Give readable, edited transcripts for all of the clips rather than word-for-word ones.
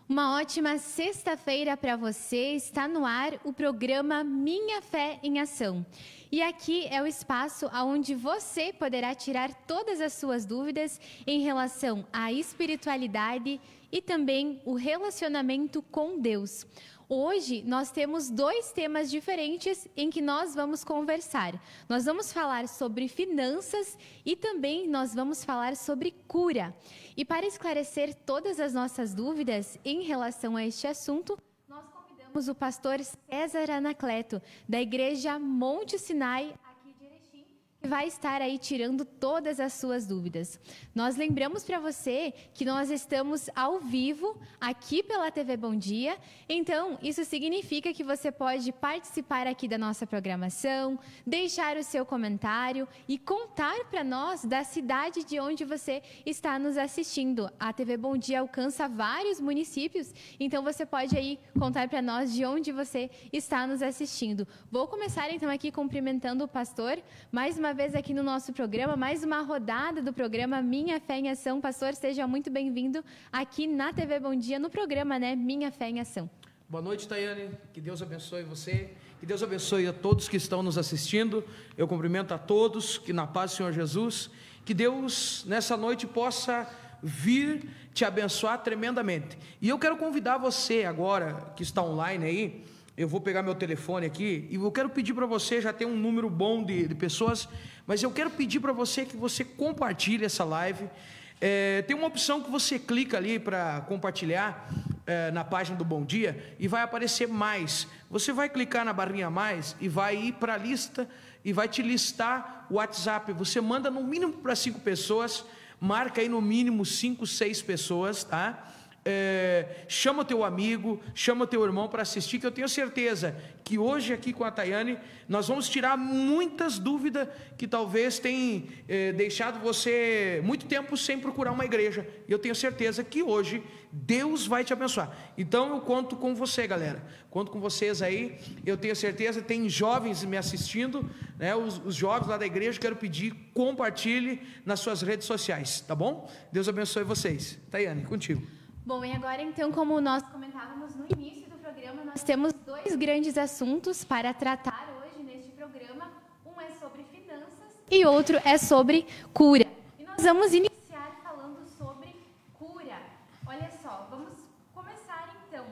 Uma ótima sexta-feira para você. Está no ar o programa Minha Fé em Ação. E aqui é o espaço onde você poderá tirar todas as suas dúvidas em relação à espiritualidade e também o relacionamento com Deus. Hoje nós temos dois temas diferentes em que nós vamos conversar. Nós vamos falar sobre finanças e também nós vamos falar sobre cura. E para esclarecer todas as nossas dúvidas em relação a este assunto, nós convidamos o pastor César Anacleto, da Igreja Monte Sinai, aqui de Erechim, que vai estar aí tirando todas as suas dúvidas. Nós lembramos para você que nós estamos ao vivo aqui pela TV Bom Dia, então isso significa que você pode participar aqui da nossa programação, deixar o seu comentário e contar para nós da cidade de onde você está nos assistindo. A TV Bom Dia alcança vários municípios, então você pode aí contar para nós de onde você está nos assistindo. Vou começar então aqui cumprimentando o pastor, mais uma vez aqui no nosso programa, mais uma rodada do programa Minha Fé em Ação. Pastor, seja muito bem-vindo aqui na TV Bom Dia, no programa, né, Minha Fé em Ação. Boa noite, Tayane, que Deus abençoe você, que Deus abençoe a todos que estão nos assistindo. Eu cumprimento a todos, que na paz do Senhor Jesus, que Deus nessa noite possa vir te abençoar tremendamente. E eu quero convidar você agora, que está online aí, eu vou pegar meu telefone aqui e eu quero pedir para você, já tem um número bom de pessoas, mas eu quero pedir para você que você compartilhe essa live. Tem uma opção que você clica ali para compartilhar na página do Bom Dia e vai aparecer mais. Você vai clicar na barrinha mais e vai ir para a lista e vai te listar o WhatsApp. Você manda no mínimo para 5 pessoas, marca aí no mínimo 5, 6 pessoas, tá? Chama o teu amigo, chama o teu irmão para assistir, que eu tenho certeza que hoje aqui com a Tayane nós vamos tirar muitas dúvidas que talvez tenham deixado você muito tempo sem procurar uma igreja, e eu tenho certeza que hoje Deus vai te abençoar. Então eu conto com você, galera, conto com vocês aí. Eu tenho certeza, tem jovens me assistindo, né? Os jovens lá da igreja, quero pedir, compartilhe nas suas redes sociais, tá bom? Deus abençoe vocês. Tayane, contigo. Bom, e agora então, como nós comentávamos no início do programa, nós temos dois grandes assuntos para tratar hoje neste programa. Um é sobre finanças e outro é sobre cura. E nós vamos iniciar falando sobre cura. Olha só, vamos começar então.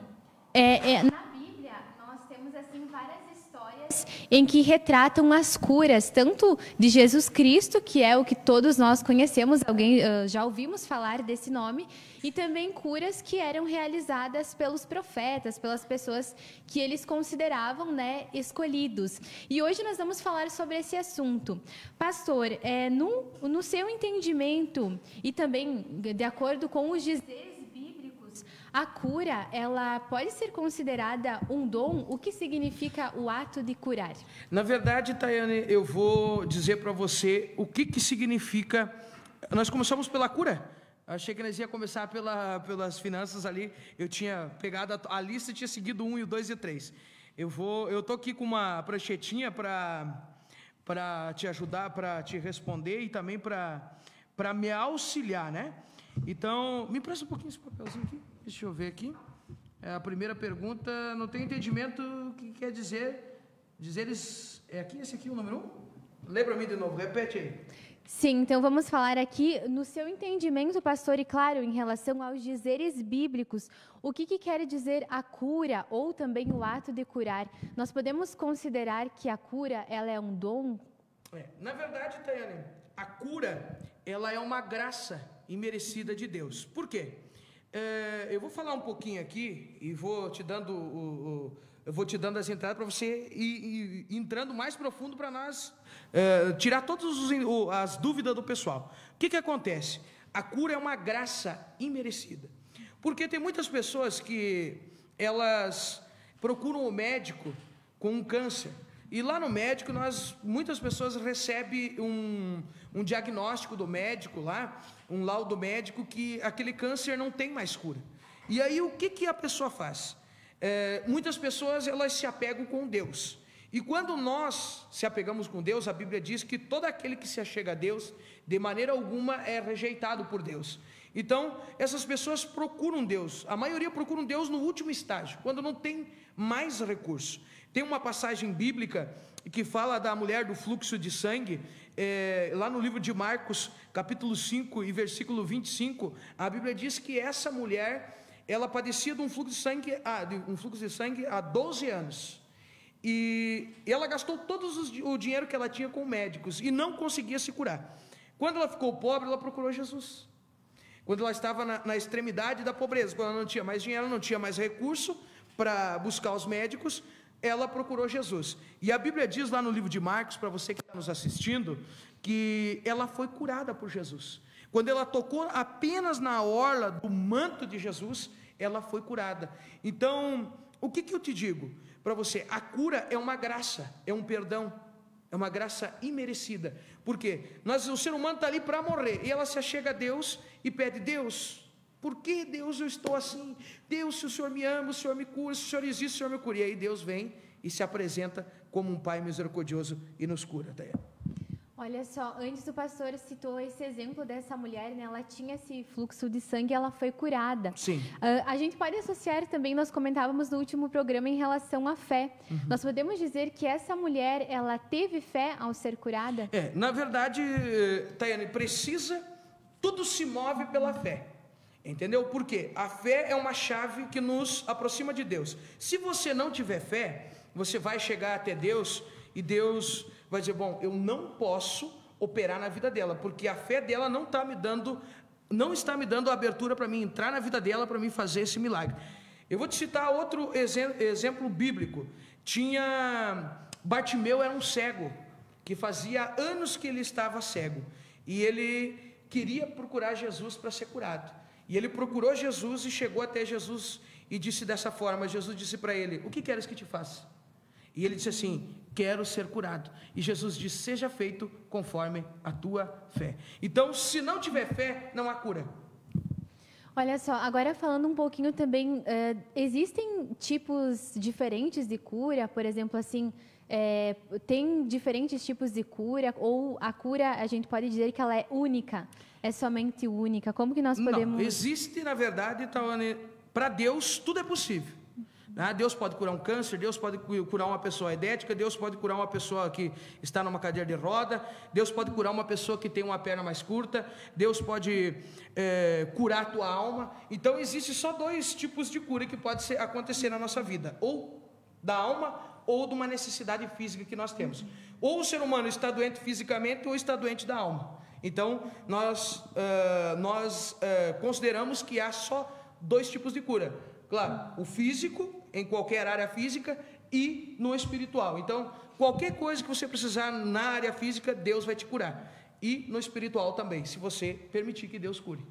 Na Bíblia, nós temos assim várias histórias em que retratam as curas, tanto de Jesus Cristo, que é o que todos nós conhecemos, já ouvimos falar desse nome, e também curas que eram realizadas pelos profetas, pelas pessoas que eles consideravam, né, escolhidos. E hoje nós vamos falar sobre esse assunto. Pastor, no seu entendimento e também de acordo com os dizeres bíblicos, a cura, ela pode ser considerada um dom? O que significa o ato de curar? Na verdade, Tayane, eu vou dizer para você o que significa. Nós começamos pela cura. Achei que nós ia começar pelas finanças ali. Eu tinha pegado a lista e tinha seguido 1, 2 e 3. Eu tô aqui com uma pranchetinha para te ajudar, para te responder e também para me auxiliar, né? Então, me presta um pouquinho esse papelzinho aqui. Deixa eu ver aqui. A primeira pergunta, não tenho entendimento o que quer dizer. Dizeres, aqui, esse aqui o número 1? Lê para mim de novo, repete aí. Sim, então vamos falar aqui, no seu entendimento, pastor, e claro, em relação aos dizeres bíblicos, o que quer dizer a cura ou também o ato de curar? Nós podemos considerar que a cura, ela é um dom? Na verdade, Tayane, a cura, ela é uma graça imerecida de Deus. Por quê? Eu vou falar um pouquinho aqui e vou te dando as entradas para você ir entrando mais profundo para nós tirar todas as dúvidas do pessoal. O que acontece? A cura é uma graça imerecida, porque tem muitas pessoas que elas procuram o médico com um câncer, e lá no médico muitas pessoas recebem um diagnóstico do médico lá, um laudo médico que aquele câncer não tem mais cura. E aí o que a pessoa faz? Muitas pessoas elas se apegam com Deus, e quando nós se apegamos com Deus, a Bíblia diz que todo aquele que se achega a Deus, de maneira alguma é rejeitado por Deus. Então, essas pessoas procuram Deus, a maioria procuram Deus no último estágio, quando não tem mais recurso. Tem uma passagem bíblica que fala da mulher do fluxo de sangue, lá no livro de Marcos, capítulo 5 e versículo 25, a Bíblia diz que essa mulher, ela padecia de um fluxo de sangue há 12 anos, e ela gastou todo o dinheiro que ela tinha com médicos, e não conseguia se curar. Quando ela ficou pobre, ela procurou Jesus. Quando ela estava na extremidade da pobreza, quando ela não tinha mais dinheiro, não tinha mais recurso para buscar os médicos, ela procurou Jesus. E a Bíblia diz lá no livro de Marcos, para você que está nos assistindo, que ela foi curada por Jesus. Quando ela tocou apenas na orla do manto de Jesus, ela foi curada. Então, o que eu te digo para você? A cura é uma graça, é um perdão, é uma graça imerecida. Por quê? O ser humano está ali para morrer, e ela se achega a Deus e pede: Deus, por que, Deus, eu estou assim? Deus, se o Senhor me ama, o Senhor me cura, se o Senhor existe, o Senhor me cura. E aí Deus vem e se apresenta como um Pai misericordioso e nos cura. Olha só, antes o pastor citou esse exemplo dessa mulher, né? Ela tinha esse fluxo de sangue e ela foi curada. Sim. A gente pode associar também, nós comentávamos no último programa em relação à fé. Nós podemos dizer que essa mulher, ela teve fé ao ser curada? Na verdade, Tayane, tudo se move pela fé. Entendeu? Por quê? A fé é uma chave que nos aproxima de Deus. Se você não tiver fé, você vai chegar até Deus e Deus vai dizer: bom, eu não posso operar na vida dela, porque a fé dela não está me dando a abertura para mim entrar na vida dela, para mim fazer esse milagre. Eu vou te citar outro exemplo bíblico. Bartimeu era um cego, que fazia anos que ele estava cego, e ele queria procurar Jesus para ser curado. E ele procurou Jesus e chegou até Jesus e disse dessa forma. Jesus disse para ele: o que queres que te faça? E ele disse assim: quero ser curado. E Jesus disse: seja feito conforme a tua fé. Então, se não tiver fé, não há cura. Olha só, agora falando um pouquinho também, existem tipos diferentes de cura, por exemplo, assim, tem diferentes tipos de cura, ou a cura, a gente pode dizer que ela é única, é somente única? Como que nós podemos... Não, existe, na verdade, para Deus tudo é possível. Deus pode curar um câncer, Deus pode curar uma pessoa idética, Deus pode curar uma pessoa que está numa cadeira de roda, Deus pode curar uma pessoa que tem uma perna mais curta, Deus pode curar a tua alma. Então existe só dois tipos de cura que pode acontecer na nossa vida: ou da alma, ou de uma necessidade física que nós temos. Ou o ser humano está doente fisicamente, ou está doente da alma. Então nós consideramos que há só dois tipos de cura. Claro, o físico, em qualquer área física, e no espiritual. Então, qualquer coisa que você precisar na área física, Deus vai te curar. E no espiritual também, se você permitir que Deus cure.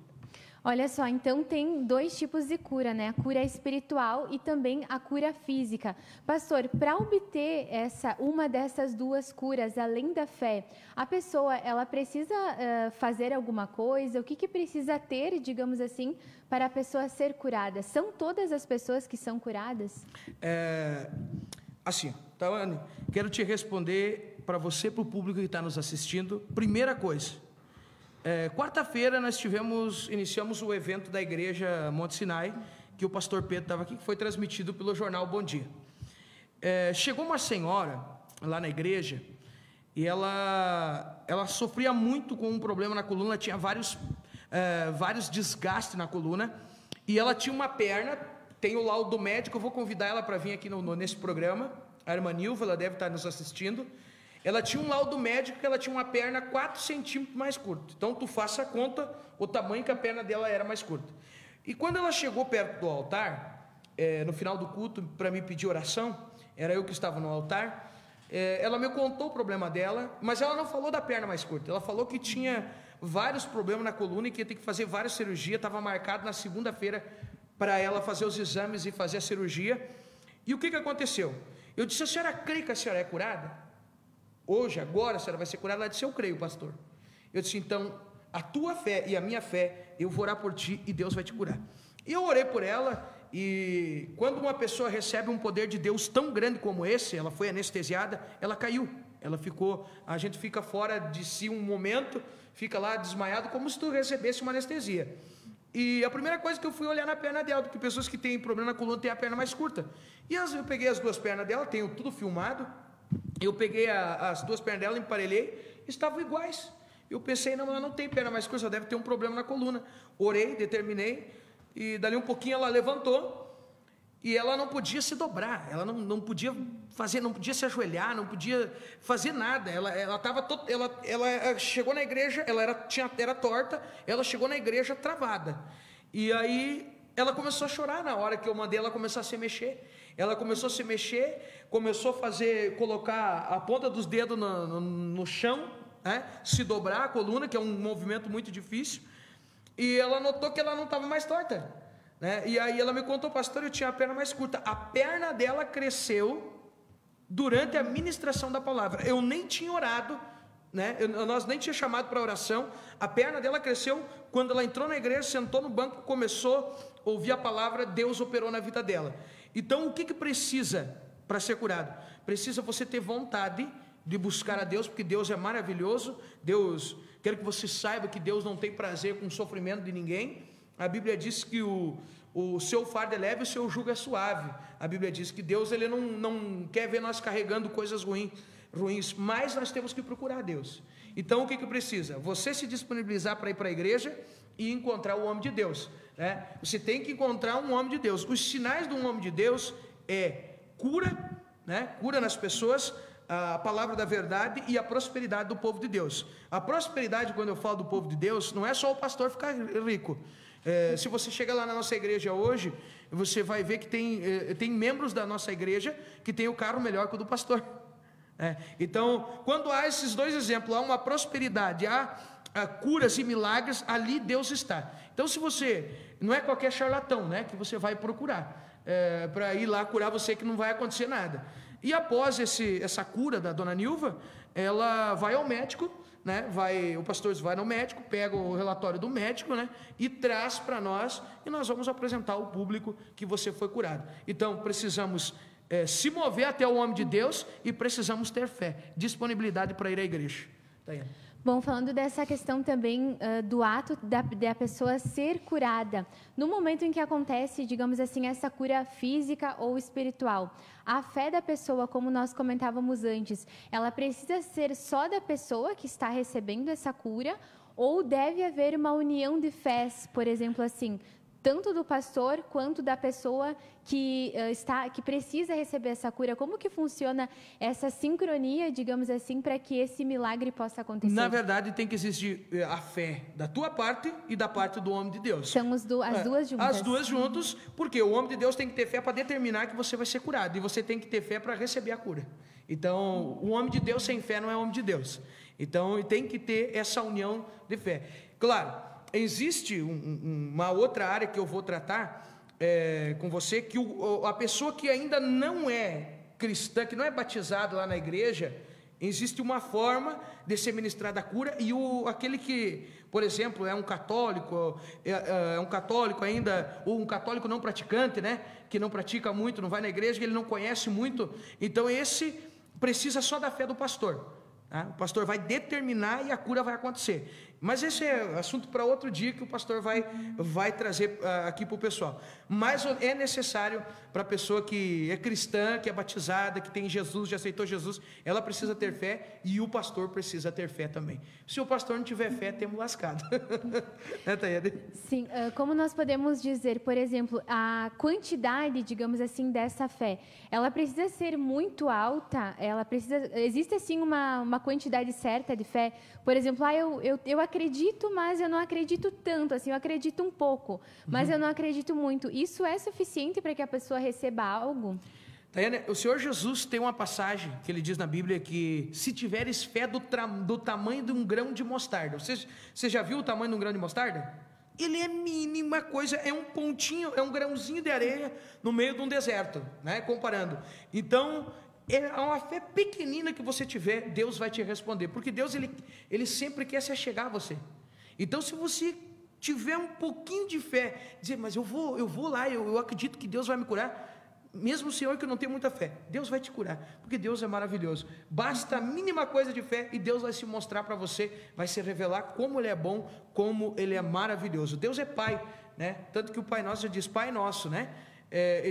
Olha só, então tem dois tipos de cura, né? A cura espiritual e também a cura física. Pastor, para obter uma dessas duas curas, além da fé, a pessoa, ela precisa fazer alguma coisa? O que precisa ter, digamos assim, para a pessoa ser curada? São todas as pessoas que são curadas? Assim, Tawane, quero te responder para você, para o público que está nos assistindo. Primeira coisa, quarta-feira nós iniciamos o evento da igreja Monte Sinai, que o pastor Pedro estava aqui, que foi transmitido pelo jornal Bom Dia. Chegou uma senhora lá na igreja, e ela sofria muito com um problema na coluna, tinha vários desgastes na coluna, e ela tinha uma perna, tem o laudo médico, eu vou convidar ela para vir aqui nesse programa, a irmã Nilva, ela deve estar nos assistindo. Ela tinha um laudo médico que ela tinha uma perna 4 centímetros mais curta. Então, tu faça a conta, o tamanho que a perna dela era mais curta. E quando ela chegou perto do altar, no final do culto, para me pedir oração, era eu que estava no altar, ela me contou o problema dela, mas ela não falou da perna mais curta. Ela falou que tinha vários problemas na coluna e que ia ter que fazer várias cirurgias. Estava marcado na segunda-feira para ela fazer os exames e fazer a cirurgia. E o que aconteceu? Eu disse: a senhora crê que a senhora é curada? Hoje, agora, a senhora vai ser curada? Ela disse: eu creio, pastor. Eu disse: então, a tua fé e a minha fé, eu vou orar por ti e Deus vai te curar. E eu orei por ela, e quando uma pessoa recebe um poder de Deus tão grande como esse, ela foi anestesiada, ela caiu, a gente fica fora de si um momento, fica lá desmaiado, como se tu recebesse uma anestesia. E a primeira coisa que eu fui olhar na perna dela, porque pessoas que têm problema na coluna têm a perna mais curta. E eu peguei as duas pernas dela, tenho tudo filmado. Eu peguei as duas pernas dela, emparelhei, estavam iguais. Eu pensei, não, ela não tem perna mais curta, ela deve ter um problema na coluna. Orei, determinei, e dali um pouquinho ela levantou. E ela não podia se dobrar, ela não podia fazer, não podia se ajoelhar, não podia fazer nada. Ela chegou na igreja, ela era torta, ela chegou na igreja travada. E aí ela começou a chorar na hora que eu mandei ela começar a se mexer. Ela começou a se mexer, começou a colocar a ponta dos dedos no chão, né? Se dobrar a coluna, que é um movimento muito difícil. E ela notou que ela não estava mais torta. Né? E aí ela me contou, pastor, eu tinha a perna mais curta. A perna dela cresceu durante a ministração da palavra. Eu nem tinha orado, né? Nós nem tinha chamado para oração. A perna dela cresceu quando ela entrou na igreja, sentou no banco, começou a ouvir a palavra, Deus operou na vida dela. Então o que precisa para ser curado? Precisa você ter vontade de buscar a Deus, porque Deus é maravilhoso. Deus, quero que você saiba que Deus não tem prazer com o sofrimento de ninguém. A Bíblia diz que o seu fardo é leve e o seu jugo é suave. A Bíblia diz que Deus ele não quer ver nós carregando coisas ruins, mas nós temos que procurar Deus. Então o que precisa? Você se disponibilizar para ir para a igreja e encontrar o homem de Deus, né? Você tem que encontrar um homem de Deus. Os sinais de um homem de Deus é cura, né? Cura nas pessoas, a palavra da verdade e a prosperidade do povo de Deus. A prosperidade, quando eu falo do povo de Deus, não é só o pastor ficar rico. Se você chegar lá na nossa igreja hoje, você vai ver que tem membros da nossa igreja que tem o carro melhor que o do pastor. Então, quando há esses dois exemplos, há uma prosperidade, há curas e milagres, ali Deus está. Então, se você, não é qualquer charlatão, né, que você vai procurar, para ir lá curar você, que não vai acontecer nada. E após essa cura da dona Nilva, ela vai ao médico, né? O pastor vai no médico, pega o relatório do médico, né? E traz para nós, e nós vamos apresentar ao público que você foi curado. Então precisamos se mover até o homem de Deus e precisamos ter fé, disponibilidade para ir à igreja. Tayane. Bom, falando dessa questão também do ato da pessoa ser curada, no momento em que acontece, digamos assim, essa cura física ou espiritual, a fé da pessoa, como nós comentávamos antes, ela precisa ser só da pessoa que está recebendo essa cura, ou deve haver uma união de fés, por exemplo, assim, tanto do pastor quanto da pessoa que precisa receber essa cura? Como que funciona essa sincronia, digamos assim, para que esse milagre possa acontecer? Na verdade, tem que existir a fé da tua parte e da parte do homem de Deus. São as duas juntas. As duas juntas, porque o homem de Deus tem que ter fé para determinar que você vai ser curado, e você tem que ter fé para receber a cura. Então, o homem de Deus sem fé não é homem de Deus. Então, tem que ter essa união de fé. Claro, existe uma outra área que eu vou tratar com você, que a pessoa que ainda não é cristã, que não é batizada lá na igreja, existe uma forma de ser ministrada a cura, e aquele que, por exemplo, é um católico ainda, ou um católico não praticante, né, que não pratica muito, não vai na igreja, que ele não conhece muito, então esse precisa só da fé do pastor. O pastor vai determinar e a cura vai acontecer. Mas esse é assunto para outro dia, que o pastor vai trazer aqui para o pessoal. Mas é necessário para a pessoa que é cristã, que é batizada, que tem Jesus, já aceitou Jesus, ela precisa ter fé, e o pastor precisa ter fé também. Se o pastor não tiver fé, temos lascado. Né, Tayane? Sim, como nós podemos dizer, por exemplo, a quantidade, digamos assim, dessa fé, ela precisa ser muito alta, existe assim uma quantidade certa de fé? Por exemplo, eu acredito, mas eu não acredito tanto, assim, eu acredito um pouco, mas eu não acredito muito. Isso é suficiente para que a pessoa receba algo? Tayane, o Senhor Jesus tem uma passagem que ele diz na Bíblia que se tiveres fé do tamanho de um grão de mostarda, você já viu o tamanho de um grão de mostarda? Ele é mínima coisa, é um pontinho, é um grãozinho de areia no meio de um deserto, né? Comparando. Então, é uma fé pequenina que você tiver, Deus vai te responder, porque Deus ele sempre quer se achegar a você. Então, se você tiver um pouquinho de fé, dizer, mas eu vou lá, eu acredito que Deus vai me curar, mesmo o Senhor que não tem muita fé, Deus vai te curar, porque Deus é maravilhoso. Basta a mínima coisa de fé e Deus vai se mostrar para você, vai se revelar como Ele é bom, como Ele é maravilhoso. Deus é Pai, né? Tanto que o Pai Nosso já diz Pai Nosso, né?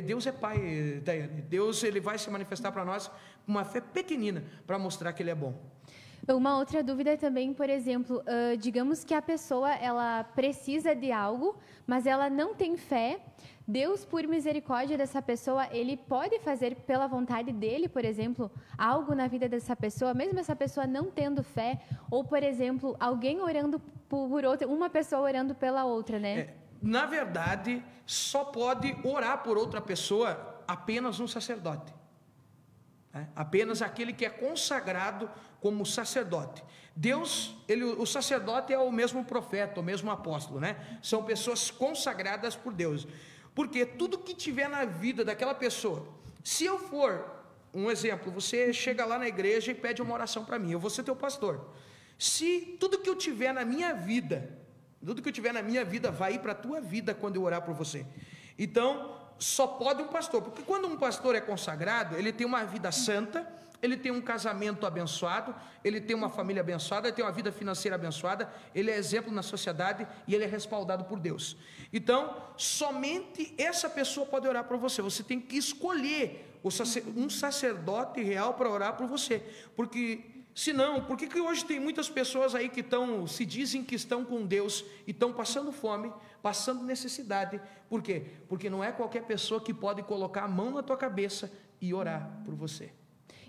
Deus é Pai, Daiane. Deus, ele vai se manifestar para nós com uma fé pequenina, para mostrar que ele é bom. Uma outra dúvida também, por exemplo, digamos que a pessoa ela precisa de algo, mas ela não tem fé. Deus, por misericórdia dessa pessoa, ele pode fazer pela vontade dele, por exemplo, algo na vida dessa pessoa, mesmo essa pessoa não tendo fé, ou, por exemplo, alguém orando por outra, uma pessoa orando pela outra, né? Na verdade, só pode orar por outra pessoa apenas um sacerdote. Apenas aquele que é consagrado como sacerdote. Deus, o sacerdote é o mesmo profeta, o mesmo apóstolo, né? São pessoas consagradas por Deus. Porque tudo que tiver na vida daquela pessoa, se eu for, um exemplo, você chega lá na igreja e pede uma oração para mim, eu vou ser teu pastor. Se tudo que eu tiver na minha vida, vai ir para a tua vida quando eu orar por você. Então, só pode um pastor, porque quando um pastor é consagrado, ele tem uma vida santa, ele tem um casamento abençoado, ele tem uma família abençoada, ele tem uma vida financeira abençoada, ele é exemplo na sociedade e ele é respaldado por Deus. Então, somente essa pessoa pode orar por você. Você tem que escolher um sacerdote real para orar por você, porque senão, por que hoje tem muitas pessoas aí que se dizem que estão com Deus e estão passando fome, passando necessidade? Por quê? Porque não é qualquer pessoa que pode colocar a mão na tua cabeça e orar por você.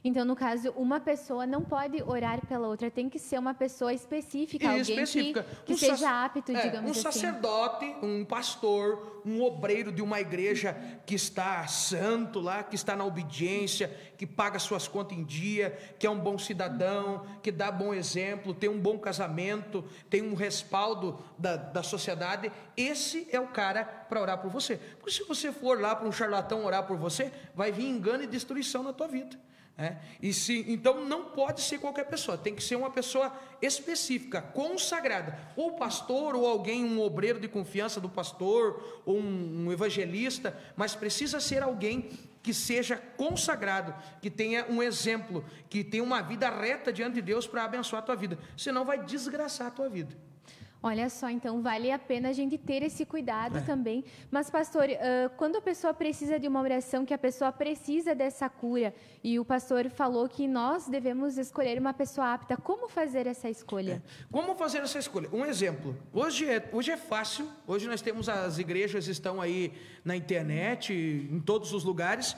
Então, no caso, uma pessoa não pode orar pela outra, tem que ser uma pessoa específica, alguém que seja apto, digamos assim. Um sacerdote, um pastor, um obreiro de uma igreja que está santo lá, que está na obediência, que paga suas contas em dia, que é um bom cidadão, que dá bom exemplo, tem um bom casamento, tem um respaldo da sociedade. Esse é o cara para orar por você. Porque se você for lá para um charlatão orar por você, vai vir engano e destruição na tua vida. Então não pode ser qualquer pessoa, tem que ser uma pessoa específica, consagrada, ou pastor, ou alguém, um obreiro de confiança do pastor, ou um evangelista, mas precisa ser alguém que seja consagrado, que tenha um exemplo, que tenha uma vida reta diante de Deus para abençoar a tua vida, senão vai desgraçar a tua vida. Olha só, então vale a pena a gente ter esse cuidado também. Mas, pastor, quando a pessoa precisa de uma oração, que a pessoa precisa dessa cura, e o pastor falou que nós devemos escolher uma pessoa apta, como fazer essa escolha? Como fazer essa escolha? Um exemplo, hoje é fácil, hoje nós temos, as igrejas estão aí na internet, em todos os lugares.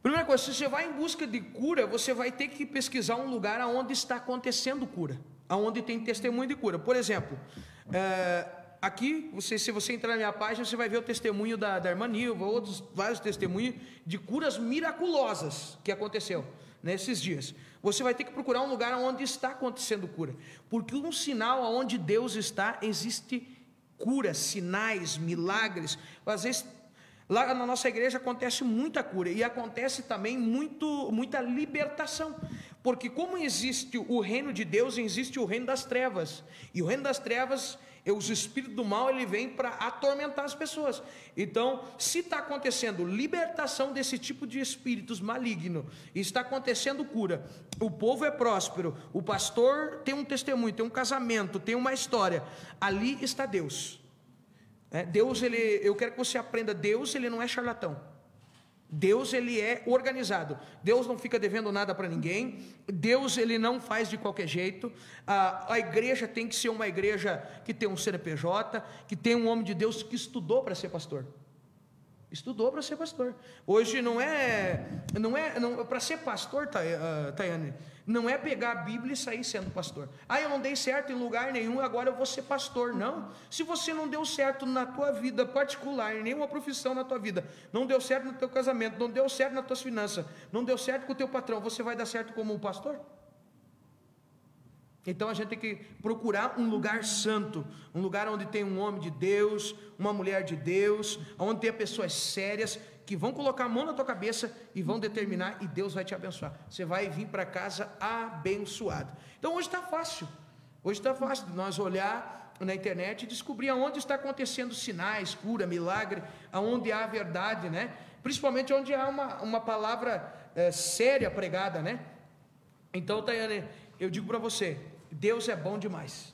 Primeira coisa, se você vai em busca de cura, você vai ter que pesquisar um lugar onde está acontecendo cura, aonde tem testemunho de cura. Por exemplo, aqui, se você entrar na minha página, você vai ver o testemunho da irmã Nilva, vários testemunhos de curas miraculosas que aconteceu nesses dias. Você vai ter que procurar um lugar onde está acontecendo cura, porque um sinal onde Deus está, existe cura, sinais, milagres. Às vezes, lá na nossa igreja acontece muita cura e acontece também muita libertação, porque como existe o reino de Deus, existe o reino das trevas, e o reino das trevas, os espíritos do mal, ele vem para atormentar as pessoas. Então, se está acontecendo libertação desse tipo de espíritos maligno, e está acontecendo cura, o povo é próspero, o pastor tem um testemunho, tem um casamento, tem uma história, ali está Deus. Deus, eu quero que você aprenda, Deus, ele não é charlatão. Deus, ele é organizado. Deus não fica devendo nada para ninguém. Deus, ele não faz de qualquer jeito. A igreja tem que ser uma igreja que tem um CNPJ, que tem um homem de Deus que estudou para ser pastor. Estudou para ser pastor. Hoje não para ser pastor, Tayane, não é pegar a Bíblia e sair sendo pastor. Eu não dei certo em lugar nenhum, agora eu vou ser pastor. Não. Se você não deu certo na tua vida particular, em nenhuma profissão na tua vida, não deu certo no teu casamento, não deu certo nas tuas finanças, não deu certo com o teu patrão, você vai dar certo como um pastor? Então a gente tem que procurar um lugar santo, um lugar onde tem um homem de Deus, uma mulher de Deus, onde tem pessoas sérias que vão colocar a mão na tua cabeça e vão determinar, e Deus vai te abençoar. Você vai vir para casa abençoado. Então hoje está fácil de nós olhar na internet e descobrir aonde está acontecendo sinais, cura, milagre, aonde há verdade, né? Principalmente onde há uma palavra séria pregada, né? Então, Tayane, eu digo para você, Deus é bom demais.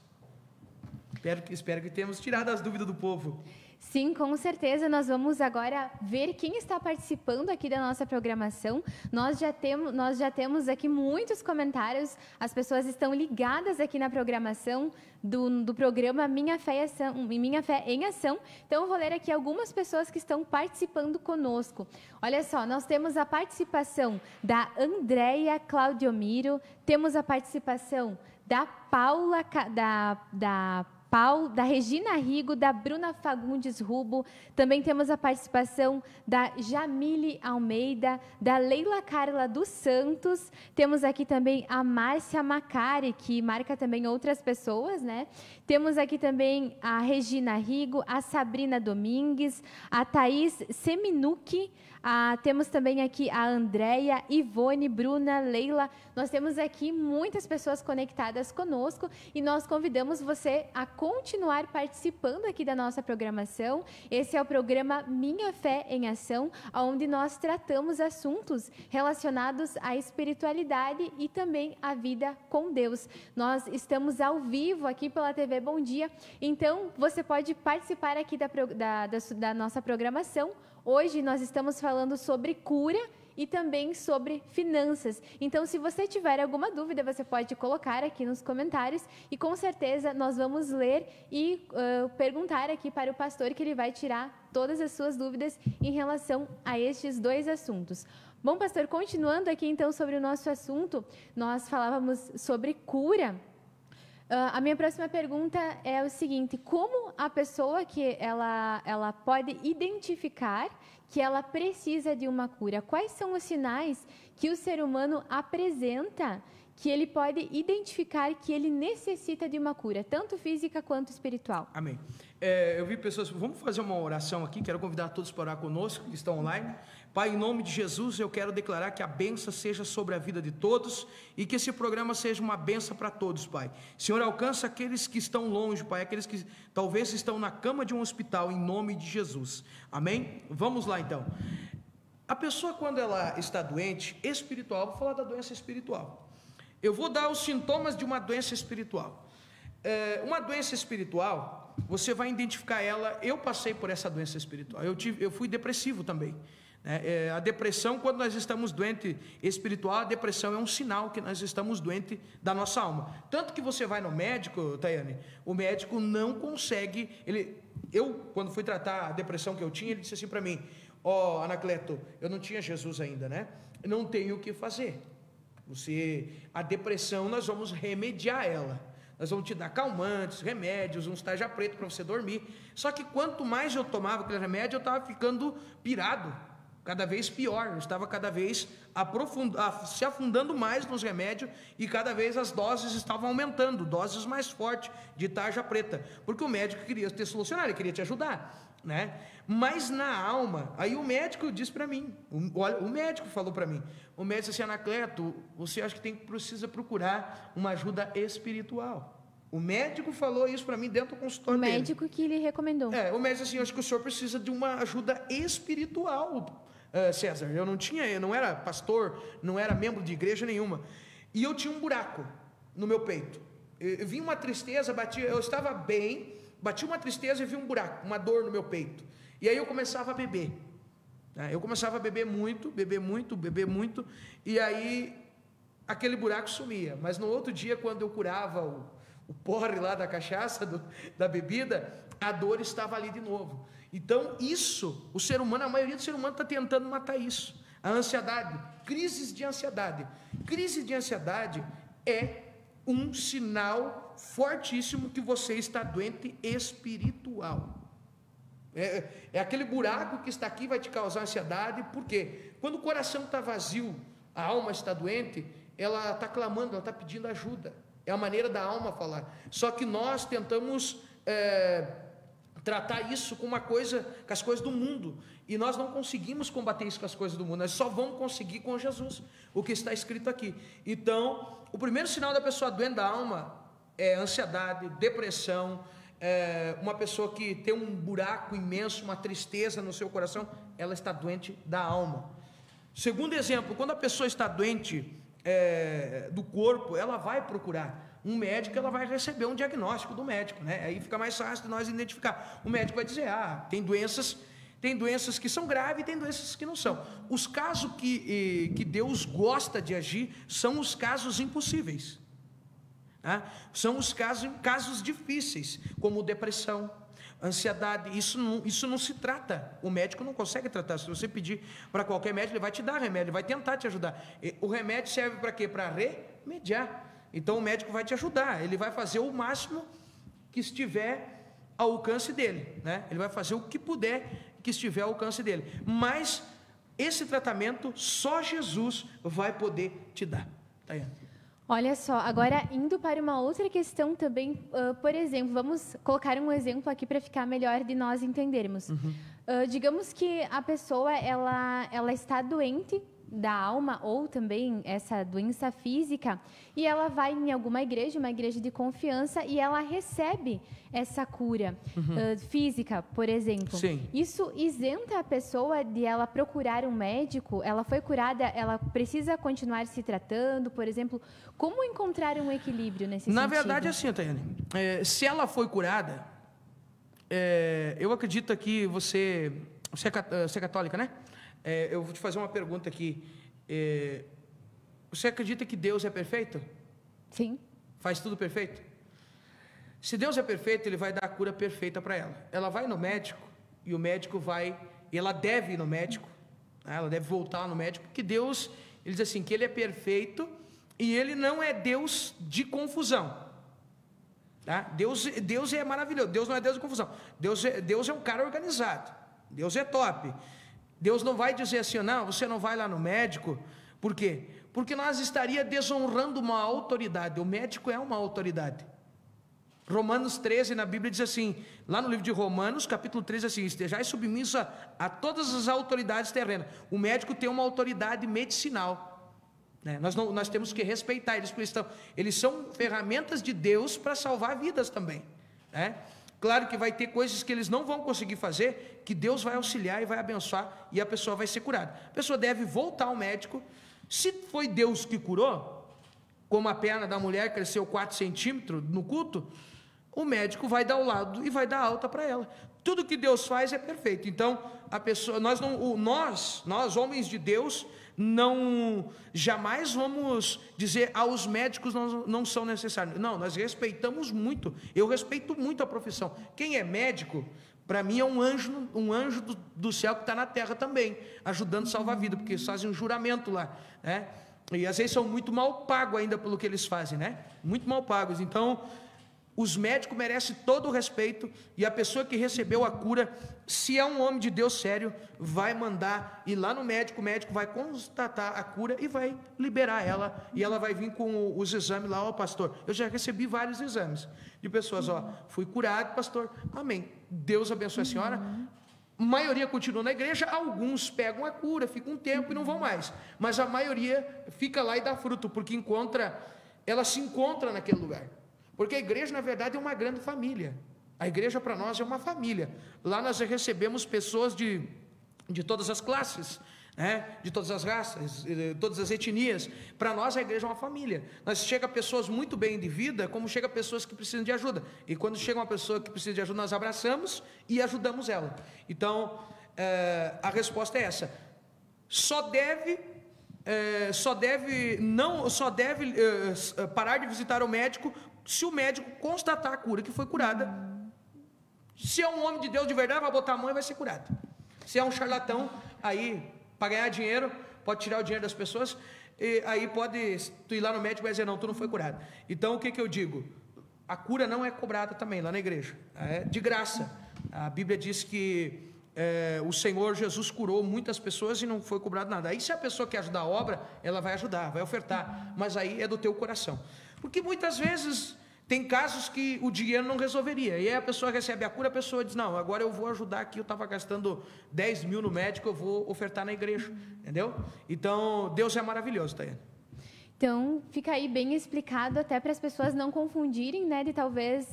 Espero que tenhamos tirado as dúvidas do povo. Sim, com certeza. Nós vamos agora ver quem está participando aqui da nossa programação. Nós já temos aqui muitos comentários. As pessoas estão ligadas aqui na programação do programa Minha Fé em Ação. Então, eu vou ler aqui algumas pessoas que estão participando conosco. Olha só, nós temos a participação da Andréia Claudiomiro, temos a participação da Paula, da Regina Rigo, da Bruna Fagundes Rubo, também temos a participação da Jamile Almeida, da Leila Carla dos Santos, temos aqui também a Márcia Macari, que marca também outras pessoas, né? Temos aqui também a Regina Rigo, a Sabrina Domingues, a Thaís Seminucci, temos também aqui a Andréia, Ivone, Bruna, Leila. Nós temos aqui muitas pessoas conectadas conosco e nós convidamos você a continuar participando aqui da nossa programação. Esse é o programa Minha Fé em Ação, onde nós tratamos assuntos relacionados à espiritualidade e também à vida com Deus. Nós estamos ao vivo aqui pela TV Bom Dia, então você pode participar aqui da nossa programação. Hoje nós estamos falando sobre cura e também sobre finanças. Então, se você tiver alguma dúvida, você pode colocar aqui nos comentários e com certeza nós vamos ler e perguntar aqui para o pastor, que ele vai tirar todas as suas dúvidas em relação a estes dois assuntos. Bom, pastor, continuando aqui então sobre o nosso assunto, nós falávamos sobre cura. A minha próxima pergunta é o seguinte: como a pessoa que ela pode identificar que ela precisa de uma cura? Quais são os sinais que o ser humano apresenta que ele pode identificar que ele necessita de uma cura, tanto física quanto espiritual? Amém. Eu vi pessoas, vamos fazer uma oração aqui, quero convidar todos para orar conosco, que estão online. Pai, em nome de Jesus, eu quero declarar que a bênção seja sobre a vida de todos e que esse programa seja uma bênção para todos, Pai. Senhor, alcança aqueles que estão longe, Pai, aqueles que talvez estão na cama de um hospital, em nome de Jesus. Amém? Vamos lá, então. A pessoa, quando ela está doente, espiritual, vou falar da doença espiritual. Eu vou dar os sintomas de uma doença espiritual. Uma doença espiritual, você vai identificar ela. Eu passei por essa doença espiritual, eu fui depressivo também. A depressão, quando nós estamos doentes espiritual, a depressão é um sinal que nós estamos doentes da nossa alma. Tanto que você vai no médico, Tayane, o médico não consegue. Quando fui tratar a depressão que eu tinha, ele disse assim para mim: Anacleto, eu não tinha Jesus ainda, né? Não tenho o que fazer. A depressão, nós vamos remediar ela. Nós vamos te dar calmantes, remédios, um tarja preto para você dormir. Só que quanto mais eu tomava aquele remédio, eu estava ficando pirado, cada vez pior. Eu estava cada vez se afundando mais nos remédios e cada vez as doses estavam aumentando, doses mais fortes de tarja preta, porque o médico queria te solucionar, ele queria te ajudar, né? Mas na alma, aí o médico disse para mim, o médico falou para mim, o médico disse assim: Anacleto, você acha que precisa procurar uma ajuda espiritual. O médico falou isso para mim dentro do consultório dele. O médico que lhe recomendou. O médico disse assim: eu acho que o senhor precisa de uma ajuda espiritual, César. Eu não era pastor, não era membro de igreja nenhuma, e eu tinha um buraco no meu peito. Eu vinha uma tristeza, eu estava bem, batia uma tristeza e vi um buraco, uma dor no meu peito. E aí eu começava a beber. Eu começava a beber muito, e aí aquele buraco sumia. Mas no outro dia, quando eu curava o porre lá da cachaça, da bebida, a dor estava ali de novo. Então isso, a maioria do ser humano está tentando matar isso. A ansiedade, crises de ansiedade. Crise de ansiedade é um sinal fortíssimo que você está doente espiritual. É aquele buraco que está aqui, vai te causar ansiedade. Por quê? Quando o coração está vazio, a alma está doente, ela está clamando, ela está pedindo ajuda. É a maneira da alma falar. Só que nós tentamos tratar isso com com as coisas do mundo, e nós não conseguimos combater isso com as coisas do mundo. Nós só vamos conseguir com Jesus, o que está escrito aqui. Então, o primeiro sinal da pessoa doente da alma é ansiedade, depressão. Uma pessoa que tem um buraco imenso, uma tristeza no seu coração, ela está doente da alma. Segundo exemplo, quando a pessoa está doente do corpo, ela vai procurar Um médico, ela vai receber um diagnóstico do médico, né? Aí fica mais fácil de nós identificar. O médico vai dizer, tem doenças que são graves e tem doenças que não são. Os casos que Deus gosta de agir são os casos impossíveis, né? São os casos difíceis, como depressão, ansiedade. Isso não se trata, o médico não consegue tratar. Se você pedir para qualquer médico, ele vai te dar remédio, ele vai tentar te ajudar. O remédio serve para quê? Para remediar. Então o médico vai te ajudar, ele vai fazer o máximo que estiver ao alcance dele, né? Ele vai fazer o que puder que estiver ao alcance dele, mas esse tratamento só Jesus vai poder te dar. Tayane. Olha só, agora indo para uma outra questão também, por exemplo, vamos colocar um exemplo aqui para ficar melhor de nós entendermos. Digamos que a pessoa ela está doente da alma ou também essa doença física e ela vai em alguma igreja, uma igreja de confiança, e ela recebe essa cura física, por exemplo. Sim. Isso isenta a pessoa de ela procurar um médico? Ela foi curada, ela precisa continuar se tratando, por exemplo? Como encontrar um equilíbrio nesse sentido? Na verdade, assim, Tayane, se ela foi curada, eu acredito que você é católica, né? Eu vou te fazer uma pergunta aqui. Você acredita que Deus é perfeito? Sim. Faz tudo perfeito? Se Deus é perfeito, Ele vai dar a cura perfeita para ela. Ela vai no médico, e o médico vai... E ela deve ir no médico, né? Ela deve voltar no médico, porque Deus, Ele diz assim, que Ele é perfeito, e Ele não é Deus de confusão. Tá? Deus é maravilhoso, Deus não é Deus de confusão. Deus é um cara organizado, Deus é top. Deus não vai dizer assim, não, você não vai lá no médico. Por quê? Porque nós estaríamos desonrando uma autoridade. O médico é uma autoridade. Romanos 13, na Bíblia, diz assim, lá no livro de Romanos, capítulo 13, assim, estejais submissos a todas as autoridades terrenas. O médico tem uma autoridade medicinal, né? Nós temos que respeitar eles, porque eles são ferramentas de Deus para salvar vidas também, né? Claro que vai ter coisas que eles não vão conseguir fazer, que Deus vai auxiliar e vai abençoar, e a pessoa vai ser curada. A pessoa deve voltar ao médico. Se foi Deus que curou, como a perna da mulher cresceu 4 centímetros no culto, o médico vai dar o lado e vai dar alta para ela. Tudo que Deus faz é perfeito. Então, a pessoa, nós homens de Deus, jamais vamos dizer aos médicos não são necessários. Não, nós respeitamos muito. Eu respeito muito a profissão. Quem é médico, para mim é um anjo do céu que está na terra também, ajudando a salvar a vida, porque eles fazem um juramento lá, né? E às vezes são muito mal pagos ainda pelo que eles fazem, né? Muito mal pagos. Então, os médicos merecem todo o respeito, e a pessoa que recebeu a cura, se é um homem de Deus sério, vai mandar ir lá no médico, o médico vai constatar a cura e vai liberar ela, e ela vai vir com os exames lá, pastor, eu já recebi vários exames de pessoas, fui curado, pastor, amém, Deus abençoe a senhora. A maioria continua na igreja, alguns pegam a cura, ficam um tempo e não vão mais, mas a maioria fica lá e dá fruto, porque ela se encontra naquele lugar. Porque a igreja, na verdade, é uma grande família. A igreja para nós é uma família. Lá nós recebemos pessoas de todas as classes, né? De todas as raças, de todas as etnias. Para nós a igreja é uma família. Nós chega pessoas muito bem de vida, como chega pessoas que precisam de ajuda. E quando chega uma pessoa que precisa de ajuda, nós abraçamos e ajudamos ela. Então, a resposta é essa. Só deve parar de visitar o médico se o médico constatar a cura, que foi curada. Se é um homem de Deus de verdade, vai botar a mão e vai ser curado. Se é um charlatão, aí, para ganhar dinheiro, pode tirar o dinheiro das pessoas, e aí tu ir lá no médico e vai dizer, não, tu não foi curado. Então, o que eu digo? A cura não é cobrada também lá na igreja, é de graça. A Bíblia diz que o Senhor Jesus curou muitas pessoas e não foi cobrado nada. Aí se a pessoa quer ajudar a obra, ela vai ajudar, vai ofertar, mas aí é do teu coração. Porque muitas vezes tem casos que o dinheiro não resolveria, e aí a pessoa recebe a cura, a pessoa diz, não, agora eu vou ajudar aqui, eu estava gastando 10 mil no médico, eu vou ofertar na igreja, entendeu? Então, Deus é maravilhoso, Tayane. Então, fica aí bem explicado até para as pessoas não confundirem, né, de talvez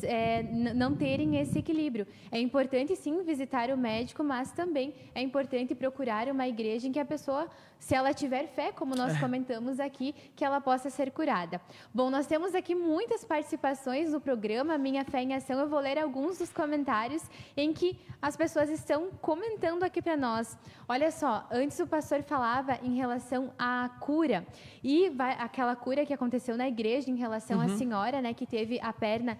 não terem esse equilíbrio. É importante, sim, visitar o médico, mas também é importante procurar uma igreja em que a pessoa, se ela tiver fé, como nós comentamos aqui, que ela possa ser curada. Bom, nós temos aqui muitas participações no programa Minha Fé em Ação. Eu vou ler alguns dos comentários em que as pessoas estão comentando aqui para nós. Olha só, antes o pastor falava em relação à cura, e aquela cura que aconteceu na igreja em relação à senhora, né, que teve a perna,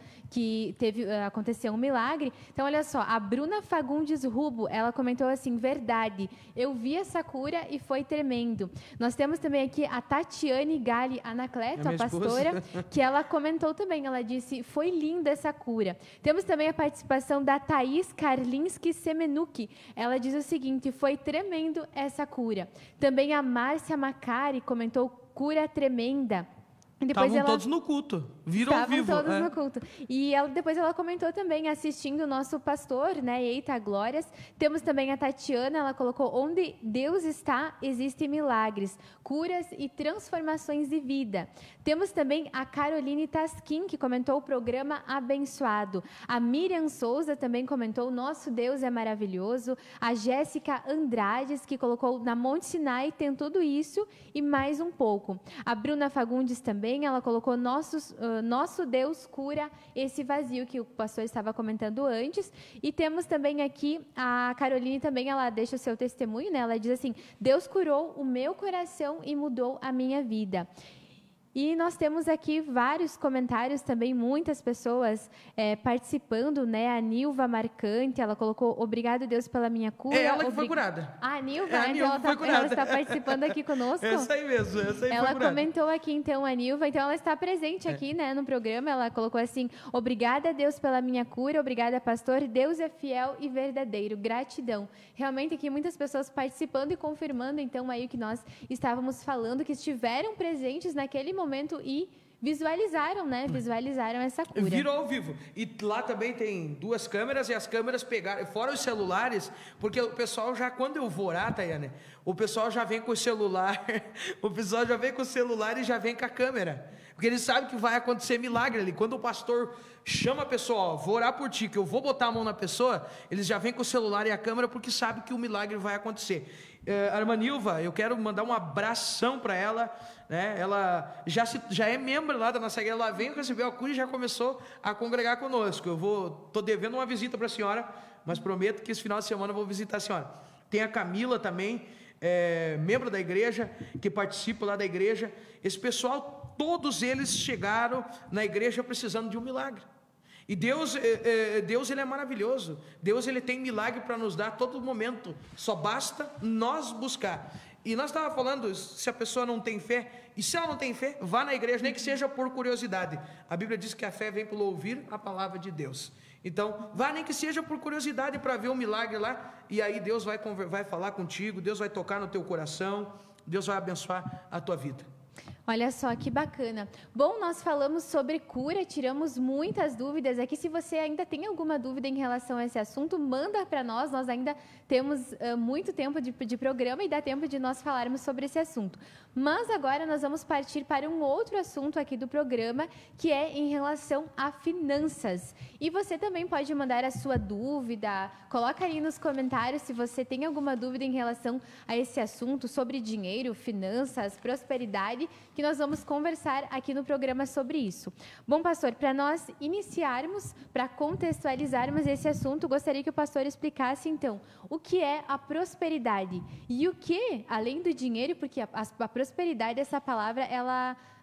aconteceu um milagre. Então, olha só, a Bruna Fagundes Rubo, ela comentou assim: verdade, eu vi essa cura e foi tremendo. Nós temos também aqui a Tatiane Gali Anacleto, a pastora, que ela comentou também, ela disse: foi linda essa cura. Temos também a participação da Thaís Karlinski Semenuki, ela diz o seguinte: foi tremendo essa cura. Também a Márcia Macari comentou: cura tremenda. Estavam todos no culto, viram ao vivo. Estavam todos no culto. E depois ela comentou também, assistindo o nosso pastor, né, Eita Glórias. Temos também a Tatiana, ela colocou: onde Deus está, existem milagres, curas e transformações de vida. Temos também a Caroline Taskin, que comentou o programa abençoado. A Miriam Souza também comentou: nosso Deus é maravilhoso. A Jéssica Andrades, que colocou: na Monte Sinai tem tudo isso e mais um pouco. A Bruna Fagundes também, ela colocou: nosso Deus cura esse vazio, que o pastor estava comentando antes. E temos também aqui a Caroline também, ela deixa o seu testemunho, né? Ela diz assim: Deus curou o meu coração e mudou a minha vida. E nós temos aqui vários comentários também, muitas pessoas participando, né? A Nilva Marcante, ela colocou: obrigado, Deus, pela minha cura. É ela que foi curada. A Nilva, ela está participando aqui conosco. Essa aí mesmo, essa aí ela foi curada. comentou aqui, então, a Nilva, então ela está presente aqui, né, no programa. Ela colocou assim: obrigada, Deus, pela minha cura, obrigada, pastor, Deus é fiel e verdadeiro, gratidão. Realmente aqui muitas pessoas participando e confirmando, então, aí o que nós estávamos falando, que estiveram presentes naquele momento e visualizaram, né? Visualizaram essa cura. Virou ao vivo. E lá também tem 2 câmeras, e as câmeras pegaram, fora os celulares, porque o pessoal já, quando eu vou orar, Tayane, o pessoal já vem com o celular, o pessoal já vem com o celular e já vem com a câmera. Porque eles sabem que vai acontecer milagre ali. Quando o pastor chama a pessoa: ó, vou orar por ti, que eu vou botar a mão na pessoa, eles já vêm com o celular e a câmera, porque sabem que o milagre vai acontecer. A irmã Nilva, eu quero mandar um abração para ela, né? Ela já é membro lá da nossa igreja, ela veio receber a cura e já começou a congregar conosco. Estou devendo uma visita para a senhora, mas prometo que esse final de semana eu vou visitar a senhora. Tem a Camila também, membro da igreja, que participa lá da igreja. Esse pessoal, todos eles chegaram na igreja precisando de um milagre. E Deus ele é maravilhoso. Deus, ele tem milagre para nos dar a todo momento. Só basta nós buscar. E nós estávamos falando, se a pessoa não tem fé, e se ela não tem fé, vá na igreja, nem que seja por curiosidade. A Bíblia diz que a fé vem pelo ouvir a palavra de Deus. Então, vá nem que seja por curiosidade para ver um milagre lá, e aí Deus vai falar contigo, Deus vai tocar no teu coração, Deus vai abençoar a tua vida. Olha só que bacana. Bom, nós falamos sobre cura, tiramos muitas dúvidas aqui. Se você ainda tem alguma dúvida em relação a esse assunto, manda para nós. Nós ainda temos muito tempo de programa e dá tempo de nós falarmos sobre esse assunto. Mas agora nós vamos partir para um outro assunto aqui do programa, que é em relação a finanças. E você também pode mandar a sua dúvida, coloca aí nos comentários se você tem alguma dúvida em relação a esse assunto sobre dinheiro, finanças, prosperidade, que nós vamos conversar aqui no programa sobre isso. Bom, pastor, para nós iniciarmos, para contextualizarmos esse assunto, gostaria que o pastor explicasse, então, o que é a prosperidade e o que, além do dinheiro, porque a prosperidade, essa palavra,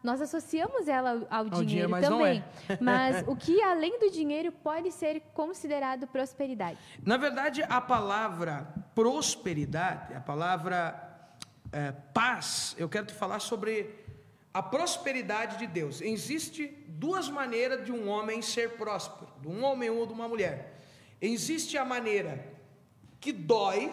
nós associamos ela ao dinheiro mas também. não é. Mas o que, além do dinheiro, pode ser considerado prosperidade? Na verdade, a palavra prosperidade, a palavra paz, eu quero te falar sobre a prosperidade de Deus. Existem 2 maneiras de um homem ser próspero, de um homem ou de uma mulher. Existe a maneira que dói,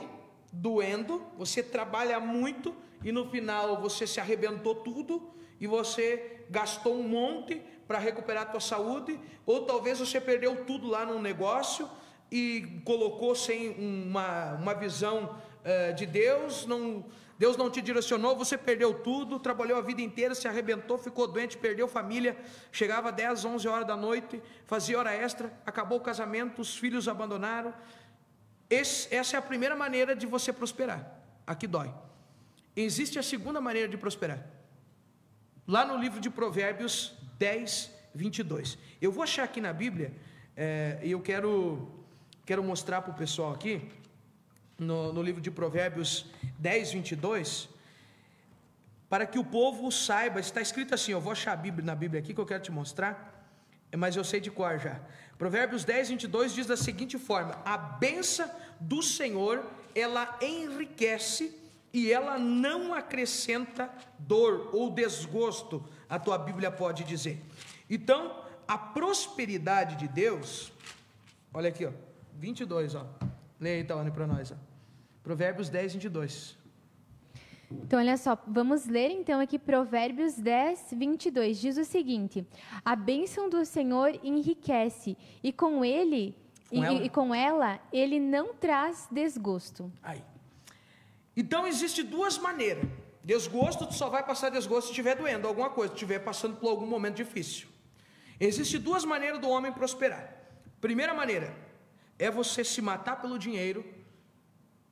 doendo, você trabalha muito e no final você se arrebentou tudo e você gastou um monte para recuperar a tua saúde, ou talvez você perdeu tudo lá no negócio e colocou sem uma visão de Deus, Deus não te direcionou, você perdeu tudo, trabalhou a vida inteira, se arrebentou, ficou doente, perdeu família, chegava 10, 11 horas da noite, fazia hora extra, acabou o casamento, os filhos abandonaram. Essa é a primeira maneira de você prosperar. Aqui dói. Existe a segunda maneira de prosperar. Lá no livro de Provérbios 10, 22. Eu vou achar aqui na Bíblia, e eu quero mostrar para o pessoal aqui, no livro de Provérbios 10, 22, para que o povo saiba. Está escrito assim, eu vou achar a Bíblia, na Bíblia aqui, que eu quero te mostrar, mas eu sei de cor já. Provérbios 10, 22 diz da seguinte forma: a bênção do Senhor, ela enriquece e ela não acrescenta dor ou desgosto, a tua Bíblia pode dizer. Então, a prosperidade de Deus, olha aqui, ó, 22, ó. Leia aí, Tawane, para nós, ó. Provérbios 10, 22. Então, olha só, vamos ler então aqui Provérbios 10, 22. Diz o seguinte: a bênção do Senhor enriquece, e com ela, ele não traz desgosto. Aí. Então, existe duas maneiras. Desgosto, tu só vai passar desgosto se estiver doendo alguma coisa, se estiver passando por algum momento difícil. Existem duas maneiras do homem prosperar. Primeira maneira é você se matar pelo dinheiro,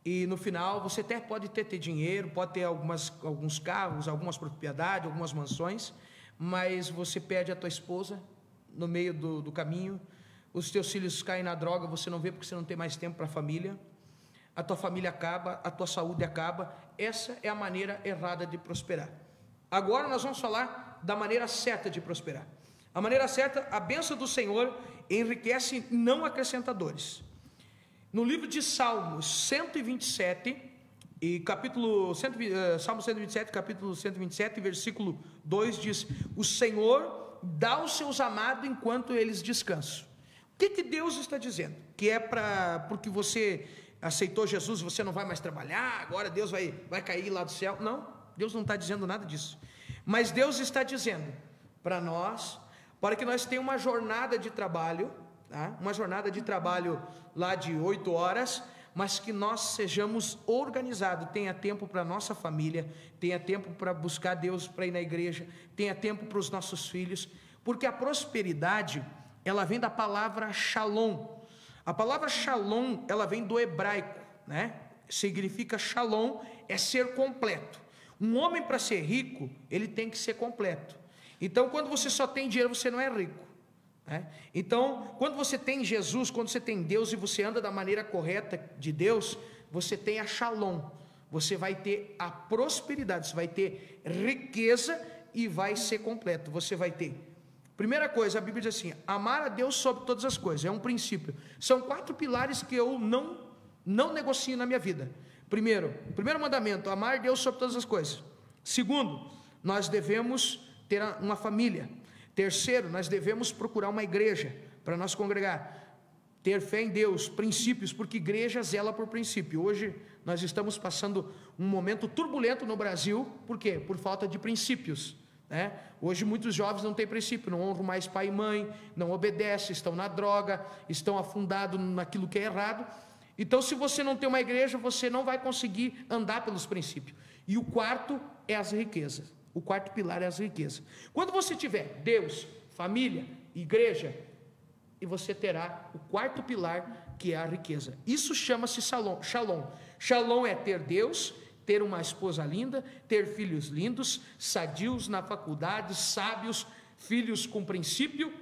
e no final você até pode ter dinheiro, pode ter alguns carros, algumas propriedades, algumas mansões, mas você perde a tua esposa no meio do caminho, os teus filhos caem na droga, você não vê porque você não tem mais tempo para a família, a tua família acaba, a tua saúde acaba. Essa é a maneira errada de prosperar. Agora nós vamos falar da maneira certa de prosperar. A maneira certa, a bênção do Senhor enriquece e não acrescenta dores. No livro de Salmos 127, Salmo 127, capítulo 127, versículo 2 diz: o Senhor dá aos seus amados enquanto eles descansam. O que Deus está dizendo? Que é porque você aceitou Jesus, você não vai mais trabalhar, agora Deus vai cair lá do céu. Não, Deus não está dizendo nada disso. Mas Deus está dizendo para nós, para que nós tenhamos uma jornada de trabalho, tá? Uma jornada de trabalho lá de 8 horas, mas que nós sejamos organizados, tenha tempo para a nossa família, tenha tempo para buscar Deus, para ir na igreja, tenha tempo para os nossos filhos, porque a prosperidade, ela vem da palavra shalom. A palavra shalom, ela vem do hebraico, né? Significa shalom, é ser completo. Um homem, para ser rico, ele tem que ser completo. Então, quando você só tem dinheiro, você não é rico, né? Então, quando você tem Jesus, quando você tem Deus e você anda da maneira correta de Deus, você tem a shalom, você vai ter a prosperidade, você vai ter riqueza e vai ser completo. Você vai ter, primeira coisa, a Bíblia diz assim: amar a Deus sobre todas as coisas, é um princípio. São 4 pilares que eu não negocio na minha vida. Primeiro mandamento, amar a Deus sobre todas as coisas. Segundo, nós devemos ter uma família. Terceiro, nós devemos procurar uma igreja para nós congregar. Ter fé em Deus, princípios, porque igreja zela por princípio. Hoje nós estamos passando um momento turbulento no Brasil. Por quê? Por falta de princípios, né? Hoje muitos jovens não têm princípio, não honram mais pai e mãe, não obedecem, estão na droga, estão afundados naquilo que é errado. Então, se você não tem uma igreja, você não vai conseguir andar pelos princípios. E o quarto é as riquezas. O quarto pilar é as riquezas. Quando você tiver Deus, família, igreja, e você terá o quarto pilar, que é a riqueza. Isso chama-se shalom. Shalom é ter Deus, ter uma esposa linda, ter filhos lindos, sadios na faculdade, sábios, filhos com princípio,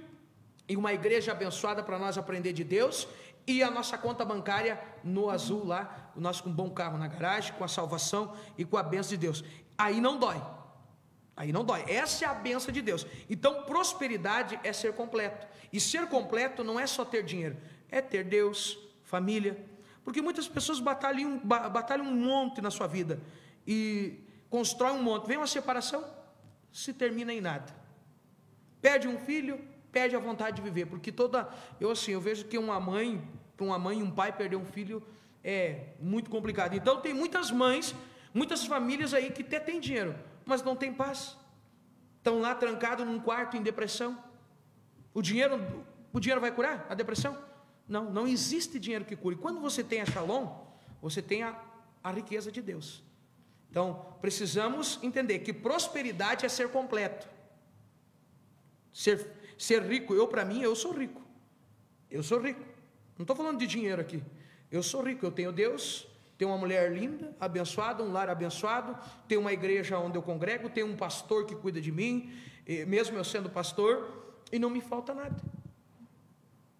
e uma igreja abençoada para nós aprender de Deus, e a nossa conta bancária no azul lá, nós com um bom carro na garagem, com a salvação e com a bênção de Deus. Aí não dói. Essa é a bênção de Deus. Então, prosperidade é ser completo. E ser completo não é só ter dinheiro, é ter Deus, família. Porque muitas pessoas batalham um monte na sua vida e constroem um monte. Vem uma separação, se termina em nada. Perde um filho, perde a vontade de viver. Porque eu vejo que para uma mãe e um pai perder um filho é muito complicado. Então tem muitas mães, muitas famílias aí que até têm dinheiro, mas não tem paz, estão lá trancados num quarto em depressão. O dinheiro vai curar a depressão? Não existe dinheiro que cure. Quando você tem a shalom, você tem a riqueza de Deus. Então, precisamos entender que prosperidade é ser completo. Ser rico, para mim, eu sou rico. Eu sou rico. Não estou falando de dinheiro aqui. Eu sou rico, eu tenho Deus, tenho uma mulher linda, abençoada, um lar abençoado, tenho uma igreja onde eu congrego, tenho um pastor que cuida de mim, mesmo eu sendo pastor, e não me falta nada.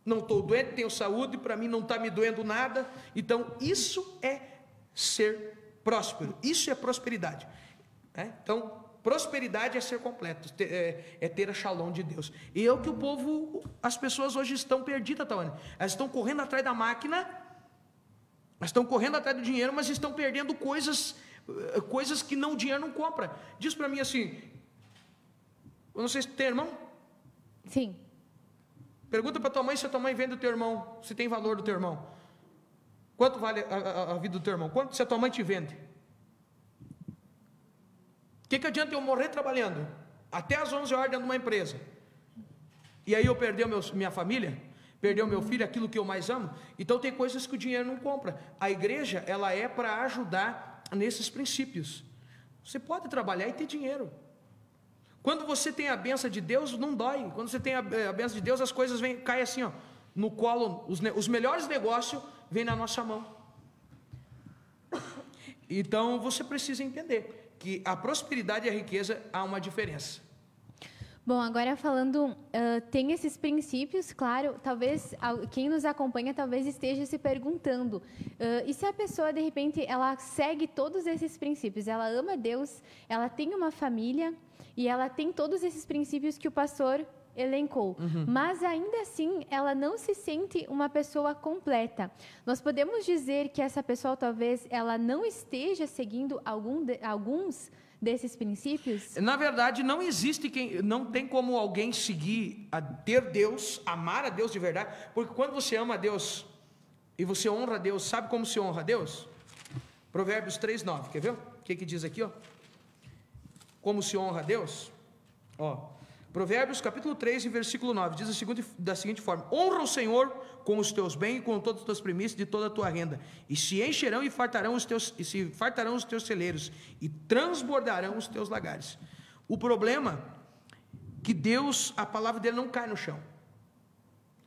Não estou doente, tenho saúde, para mim não está me doendo nada. Então, isso é ser próspero, isso é prosperidade. Então, prosperidade é ser completo, é ter a shalom de Deus. E é o que o povo, as pessoas hoje estão perdidas, Tawane. Elas estão correndo atrás da máquina, elas estão correndo atrás do dinheiro, mas estão perdendo coisas que o dinheiro não compra. Diz para mim assim, eu não sei se tem irmão? Sim. Pergunta para tua mãe se a tua mãe vende o teu irmão, se tem valor do teu irmão. Quanto vale a vida do teu irmão? Quanto se a tua mãe te vende? O que adianta eu morrer trabalhando até às 11 horas dentro de uma empresa e aí eu perder minha família, perder o meu filho, aquilo que eu mais amo? Então tem coisas que o dinheiro não compra. A igreja, ela é para ajudar nesses princípios. Você pode trabalhar e ter dinheiro. Quando você tem a bênção de Deus, não dói. Quando você tem a bênção de Deus, as coisas caem assim, no colo. Os melhores negócios vêm na nossa mão. Então você precisa entender que a prosperidade e a riqueza há uma diferença. Bom, agora falando, tem esses princípios, claro, talvez quem nos acompanha talvez esteja se perguntando, e se a pessoa de repente ela segue todos esses princípios, ela ama Deus, ela tem uma família e ela tem todos esses princípios que o pastor elencou, mas ainda assim ela não se sente uma pessoa completa. Nós podemos dizer que essa pessoa talvez ela não esteja seguindo alguns desses princípios? Na verdade, não tem como alguém seguir a ter Deus, amar a Deus de verdade, porque quando você ama a Deus e você honra a Deus, sabe como se honra a Deus? Provérbios 3:9, quer ver? O que diz aqui, ó? Como se honra a Deus? Provérbios capítulo 3, versículo 9, diz da seguinte forma: honra o Senhor com os teus bens e com todas as tuas primícias de toda a tua renda, e se encherão e fartarão os teus celeiros, e transbordarão os teus lagares. O problema é que Deus, a palavra dele não cai no chão.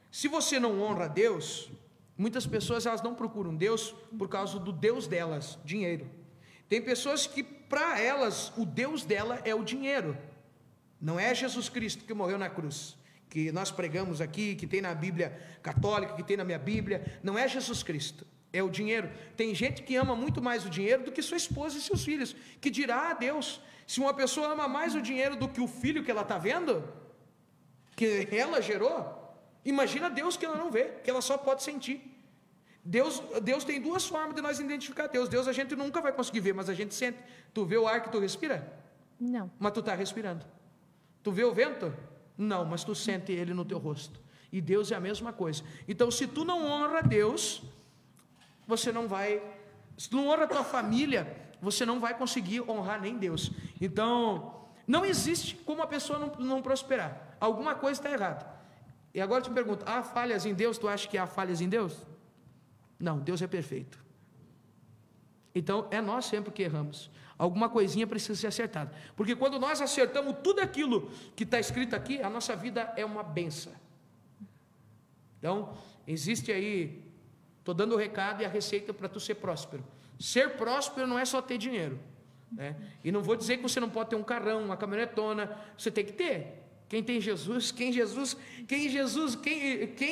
Se você não honra a Deus, muitas pessoas elas não procuram Deus por causa do Deus delas, dinheiro. Tem pessoas que para elas o Deus dela é o dinheiro. Não é Jesus Cristo que morreu na cruz, que nós pregamos aqui, que tem na Bíblia católica, que tem na minha Bíblia. Não é Jesus Cristo, é o dinheiro. Tem gente que ama muito mais o dinheiro do que sua esposa e seus filhos, que dirá a Deus. Se uma pessoa ama mais o dinheiro do que o filho que ela está vendo, que ela gerou, imagina Deus que ela não vê, que ela só pode sentir. Deus tem duas formas de nós identificar Deus. Deus a gente nunca vai conseguir ver, mas a gente sente. Tu vê o ar que tu respira? Não. Mas tu está respirando. Tu vê o vento? Não, mas tu sente ele no teu rosto. E Deus é a mesma coisa. Então, se tu não honra Deus, você não vai... Se tu não honra a tua família, você não vai conseguir honrar nem Deus. Então, não existe como a pessoa não prosperar. Alguma coisa está errada. E agora eu te pergunto, há falhas em Deus? Tu acha que há falhas em Deus? Não, Deus é perfeito. Então, é nós sempre que erramos. Alguma coisinha precisa ser acertada. Porque quando nós acertamos tudo aquilo que está escrito aqui, a nossa vida é uma benção. Então, existe aí, estou dando o recado e a receita para tu ser próspero. Ser próspero não é só ter dinheiro, né? E não vou dizer que você não pode ter um carrão, uma caminhonetona, você tem que ter. Quem tem Jesus, quem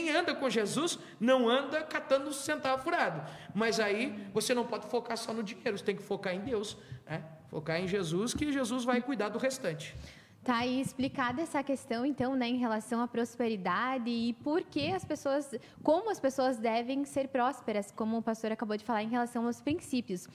anda com Jesus, não anda catando centavo furado. Mas aí você não pode focar só no dinheiro, você tem que focar em Deus, né? Focar em Jesus, que Jesus vai cuidar do restante. Tá aí explicada essa questão, então, né, em relação à prosperidade e por que como as pessoas devem ser prósperas, como o pastor acabou de falar em relação aos princípios.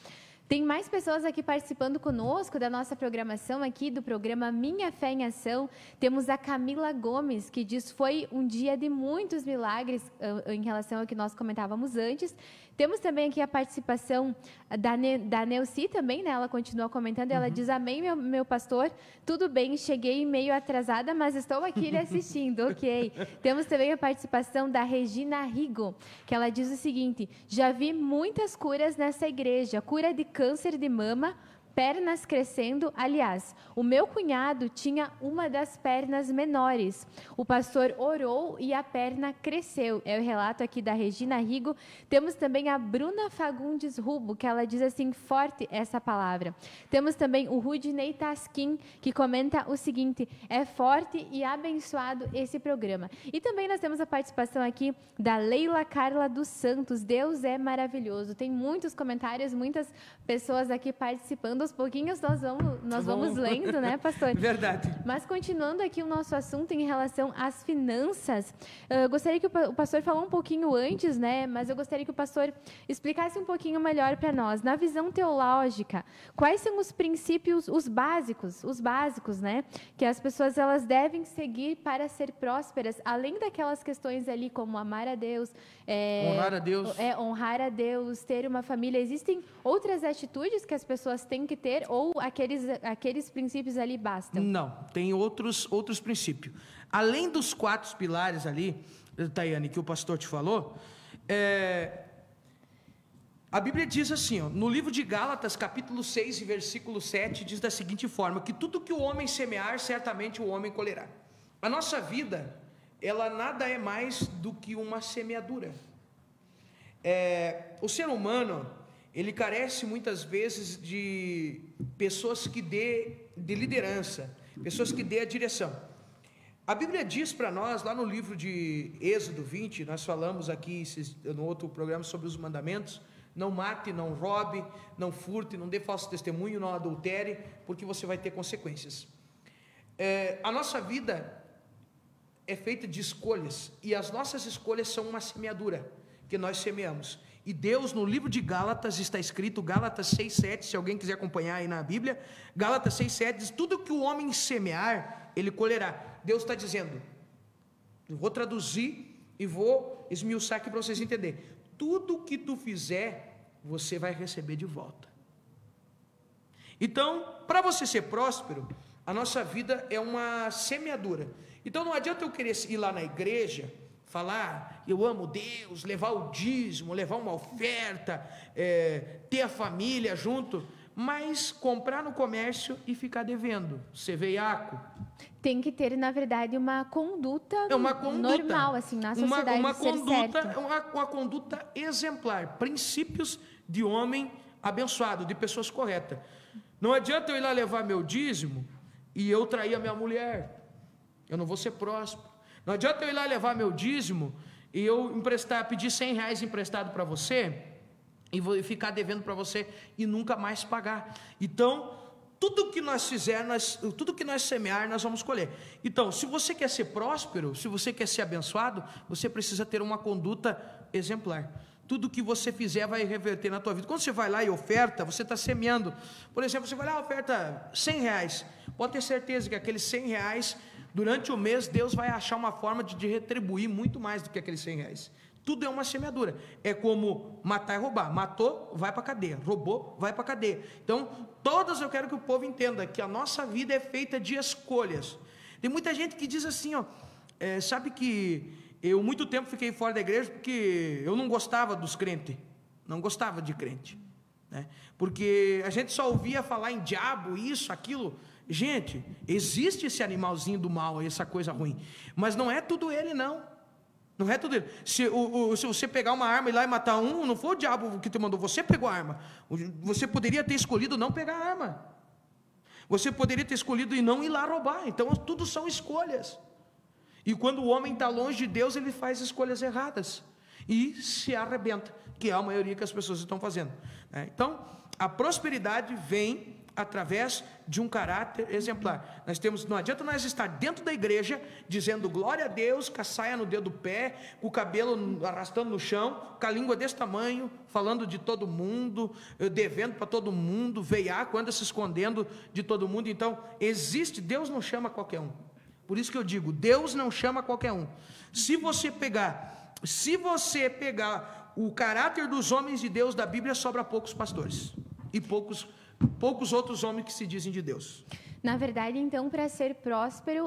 Tem mais pessoas aqui participando conosco da nossa programação aqui, do programa Minha Fé em Ação. Temos a Camila Gomes, que diz, foi um dia de muitos milagres em relação ao que nós comentávamos antes. Temos também aqui a participação da Neuci também, né? Ela continua comentando, ela diz, amém, meu pastor, tudo bem, cheguei meio atrasada, mas estou aqui lhe assistindo, ok. Temos também a participação da Regina Rigo, que ela diz o seguinte, já vi muitas curas nessa igreja, cura de câncer de mama, pernas crescendo. Aliás, o meu cunhado tinha uma das pernas menores. O pastor orou e a perna cresceu. É o relato aqui da Regina Rigo. Temos também a Bruna Fagundes Rubo, que ela diz assim, forte essa palavra. Temos também o Rudney Taskin, que comenta o seguinte, é forte e abençoado esse programa. E também nós temos a participação aqui da Leila Carla dos Santos. Deus é maravilhoso. Tem muitos comentários, muitas pessoas aqui participando. Aos pouquinhos nós vamos lendo, né, pastor? Verdade. Mas continuando aqui o nosso assunto em relação às finanças, gostaria que o pastor falou um pouquinho antes, né? Mas eu gostaria que o pastor explicasse um pouquinho melhor para nós. Na visão teológica, quais são os princípios, os básicos, né? Que as pessoas elas devem seguir para ser prósperas, além daquelas questões ali como amar a Deus, honrar a Deus, ter uma família. Existem outras atitudes que as pessoas têm que ter ou aqueles princípios ali bastam? Não, tem outros princípios. Além dos 4 pilares ali, Tayane, que o pastor te falou, a Bíblia diz assim, ó, no livro de Gálatas, capítulo 6, versículo 7, diz da seguinte forma, que tudo que o homem semear, certamente o homem colherá. A nossa vida, ela nada é mais do que uma semeadura. O ser humano, ele carece muitas vezes de pessoas que dê de liderança, pessoas que dê a direção. A Bíblia diz para nós, lá no livro de Êxodo 20, nós falamos aqui no outro programa sobre os mandamentos, não mate, não roube, não furte, não dê falso testemunho, não adultere, porque você vai ter consequências. A nossa vida é feita de escolhas, e as nossas escolhas são uma semeadura, que nós semeamos. E Deus, no livro de Gálatas, está escrito, Gálatas 6,7, se alguém quiser acompanhar aí na Bíblia, Gálatas 6,7 diz, tudo que o homem semear, ele colherá. Deus está dizendo, eu vou traduzir e vou esmiuçar aqui para vocês entenderem, tudo que tu fizer, você vai receber de volta. Então, para você ser próspero, a nossa vida é uma semeadura. Então não adianta eu querer ir lá na igreja, falar, eu amo Deus, levar o dízimo, levar uma oferta, ter a família junto, mas comprar no comércio e ficar devendo, ser veiaco. Tem que ter, na verdade, uma conduta normal, assim, na sociedade, uma conduta exemplar, princípios de homem abençoado, de pessoas corretas. Não adianta eu ir lá levar meu dízimo e eu trair a minha mulher, eu não vou ser próspero. Não adianta eu ir lá levar meu dízimo e eu pedir R$100 emprestado para você e vou ficar devendo para você e nunca mais pagar. Então, tudo que nós fizermos, tudo que nós semear, nós vamos colher. Então, se você quer ser próspero, se você quer ser abençoado, você precisa ter uma conduta exemplar. Tudo que você fizer vai reverter na tua vida. Quando você vai lá e oferta, você está semeando. Por exemplo, você vai lá e oferta R$100. Pode ter certeza que aqueles R$100, durante o mês, Deus vai achar uma forma de retribuir muito mais do que aqueles R$100. Tudo é uma semeadura. É como matar e roubar. Matou, vai para a cadeia. Roubou, vai para a cadeia. Então, eu quero que o povo entenda que a nossa vida é feita de escolhas. Tem muita gente que diz assim, ó, sabe que eu muito tempo fiquei fora da igreja porque eu não gostava dos crentes. Não gostava de crente. Né? Porque a gente só ouvia falar em diabo, isso, aquilo. Gente, existe esse animalzinho do mal, essa coisa ruim. Mas não é tudo ele, não. Não é tudo ele. Se você pegar uma arma e ir lá e matar um, não foi o diabo que te mandou, você pegou a arma. Você poderia ter escolhido não pegar a arma. Você poderia ter escolhido e não ir lá roubar. Então, tudo são escolhas. E quando o homem está longe de Deus, ele faz escolhas erradas. E se arrebenta, que é a maioria que as pessoas estão fazendo. Então, a prosperidade vem através de um caráter exemplar. Não adianta nós estar dentro da igreja, dizendo glória a Deus, com a saia no dedo do pé, com o cabelo arrastando no chão, com a língua desse tamanho, falando de todo mundo, devendo para todo mundo, veiaco, anda se escondendo de todo mundo. Então, Deus não chama qualquer um. Por isso que eu digo, Deus não chama qualquer um. Se você pegar o caráter dos homens de Deus da Bíblia, sobra poucos pastores e poucos outros homens que se dizem de Deus. Na verdade, então, para ser próspero,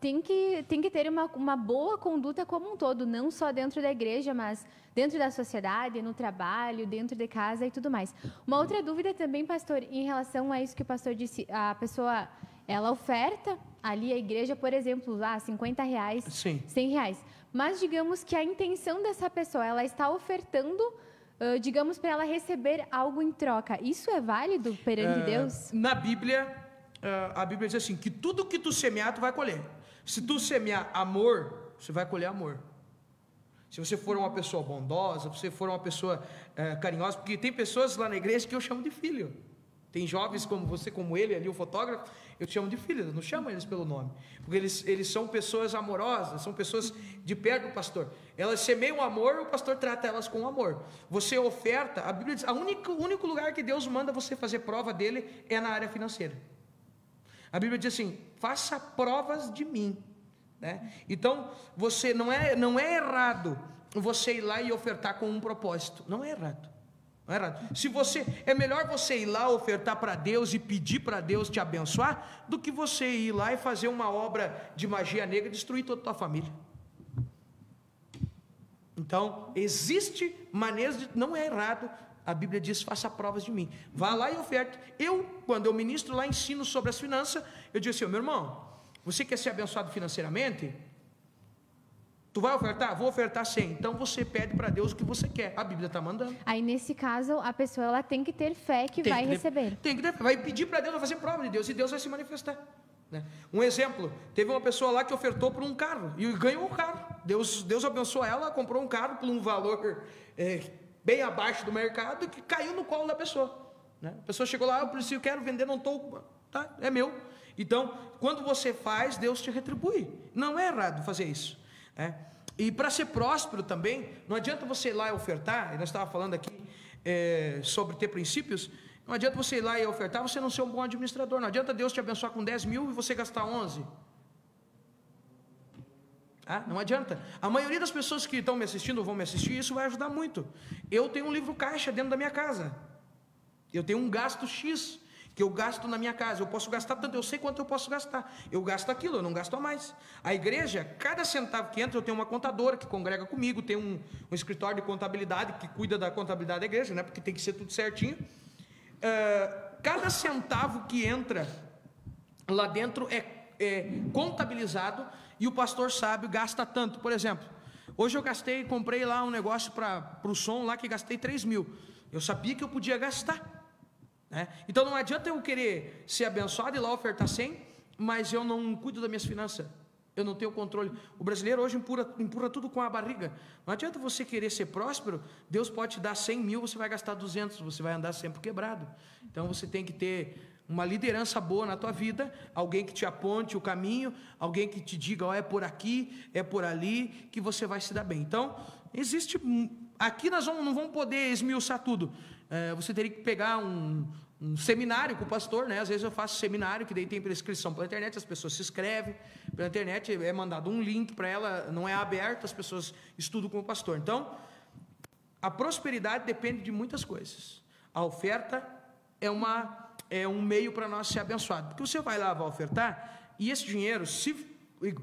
tem que ter uma boa conduta como um todo, não só dentro da igreja, mas dentro da sociedade, no trabalho, dentro de casa e tudo mais. Uma outra dúvida também, pastor, em relação a isso que o pastor disse, a pessoa, ela oferta ali a igreja, por exemplo, lá, R$50, Sim. R$100, mas digamos que a intenção dessa pessoa, ela está ofertando, digamos, para ela receber algo em troca. Isso é válido perante Deus? Na Bíblia, a Bíblia diz assim, que tudo que tu semear, tu vai colher. Se tu semear amor, você vai colher amor. Se você for uma pessoa bondosa, se você for uma pessoa carinhosa, porque tem pessoas lá na igreja que eu chamo de filho. Tem jovens como você, como ele ali, o fotógrafo, eu te chamo de filho, eu não chamo eles pelo nome. Porque eles são pessoas amorosas, são pessoas de perto do pastor. Elas semeiam amor, o pastor trata elas com amor. Você oferta, a Bíblia diz, o único lugar que Deus manda você fazer prova dele é na área financeira. A Bíblia diz assim, faça provas de mim. Né? Então, você não é errado você ir lá e ofertar com um propósito. Não é errado. Não é errado. É melhor você ir lá ofertar para Deus e pedir para Deus te abençoar, do que você ir lá e fazer uma obra de magia negra e destruir toda a tua família. Então, existe maneiras não é errado. A Bíblia diz, faça provas de mim. Vá lá e oferte. Quando eu ministro lá, ensino sobre as finanças, eu digo assim, meu irmão, você quer ser abençoado financeiramente? Tu vai ofertar? Vou ofertar 100. Então você pede para Deus o que você quer. A Bíblia está mandando. Aí nesse caso, a pessoa ela tem que ter fé que vai receber. Tem que ter fé. Vai pedir para Deus, vai fazer prova de Deus e Deus vai se manifestar. Né? Um exemplo, teve uma pessoa lá que ofertou por um carro e ganhou um carro. Deus abençoou ela, comprou um carro por um valor bem abaixo do mercado e que caiu no colo da pessoa. Né? A pessoa chegou lá, eu quero vender, não estou, tá, é meu. Então, quando você faz, Deus te retribui. Não é errado fazer isso. E para ser próspero também, não adianta você ir lá e ofertar, e nós estávamos falando aqui sobre ter princípios, não adianta você ir lá e ofertar, você não ser um bom administrador, não adianta Deus te abençoar com 10 mil e você gastar 11. Não adianta. A maioria das pessoas que estão me assistindo ou vão me assistir, isso vai ajudar muito. Eu tenho um livro caixa dentro da minha casa, eu tenho um gasto X, que eu gasto na minha casa, eu posso gastar tanto, eu sei quanto eu posso gastar, eu gasto aquilo, eu não gasto a mais. A igreja, cada centavo que entra, eu tenho uma contadora que congrega comigo, tem um escritório de contabilidade que cuida da contabilidade da igreja, né, porque tem que ser tudo certinho. Cada centavo que entra lá dentro é contabilizado e o pastor sabe, gasta tanto. Por exemplo, hoje eu comprei lá um negócio para o som lá que gastei 3 mil, eu sabia que eu podia gastar. Então não adianta eu querer ser abençoado e lá ofertar 100, mas eu não cuido das minhas finanças, eu não tenho controle. O brasileiro hoje empurra tudo com a barriga. Não adianta você querer ser próspero, Deus pode te dar 100 mil, você vai gastar 200, você vai andar sempre quebrado. Então você tem que ter uma liderança boa na tua vida, alguém que te aponte o caminho, alguém que te diga, é por aqui, é por ali, que você vai se dar bem. Então, aqui nós não vamos poder esmiuçar tudo. Você teria que pegar um seminário com o pastor, né? Às vezes eu faço seminário, que daí tem prescrição pela internet, as pessoas se inscrevem pela internet, é mandado um link para ela, não é aberto, as pessoas estudam com o pastor. Então, a prosperidade depende de muitas coisas. A oferta é um meio para nós ser abençoados, porque você vai lá, vai ofertar, e esse dinheiro,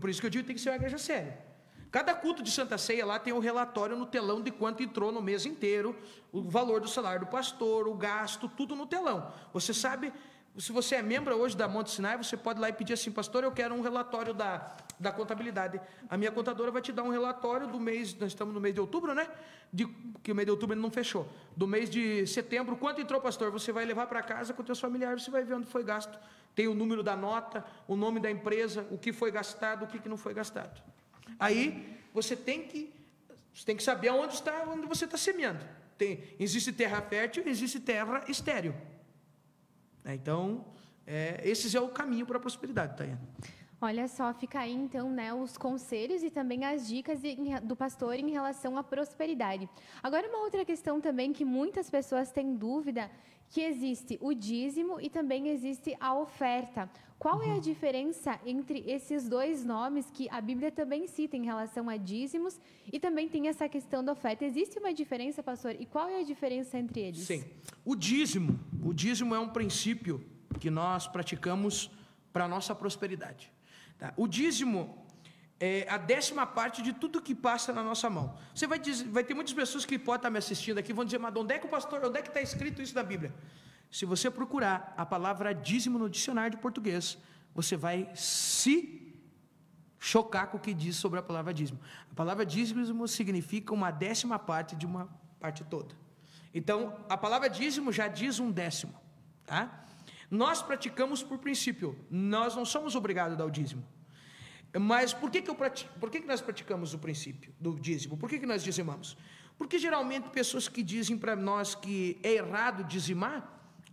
por isso que eu digo que tem que ser uma igreja séria. Cada culto de Santa Ceia lá tem um relatório no telão de quanto entrou no mês inteiro, o valor do salário do pastor, o gasto, tudo no telão. Você sabe, se você é membro hoje da Monte Sinai, você pode ir lá e pedir assim, pastor, eu quero um relatório da contabilidade. A minha contadora vai te dar um relatório do mês, nós estamos no mês de outubro, né? Que o mês de outubro ainda não fechou. Do mês de setembro, quanto entrou, pastor? Você vai levar para casa com os teus familiares, você vai ver onde foi gasto. Tem o número da nota, o nome da empresa, o que foi gastado, o que não foi gastado. Aí você tem que saber onde você está semeando. Existe terra fértil, existe terra estéril. Então, esse é o caminho para a prosperidade, Tayana. Olha só, fica aí então, né, os conselhos e também as dicas do pastor em relação à prosperidade. Agora, uma outra questão também que muitas pessoas têm dúvida, que existe o dízimo e também existe a oferta. Qual é a diferença entre esses dois nomes que a Bíblia também cita em relação a dízimos e também tem essa questão da oferta? Existe uma diferença, pastor? E qual é a diferença entre eles? Sim. O dízimo é um princípio que nós praticamos para a nossa prosperidade. Tá? O dízimo é a 10ª parte de tudo que passa na nossa mão. Você vai ter muitas pessoas que podem estar me assistindo aqui, vão dizer, mas onde é que está escrito isso na Bíblia? Se você procurar a palavra dízimo no dicionário de português, você vai se chocar com o que diz sobre a palavra dízimo. A palavra dízimo significa uma 10ª parte de uma parte toda. Então, a palavra dízimo já diz 1/10, tá? Nós praticamos por princípio, nós não somos obrigados a dar o dízimo. Mas por que nós praticamos o princípio do dízimo? Por que nós dizimamos? Porque geralmente pessoas que dizem para nós que é errado dizimar,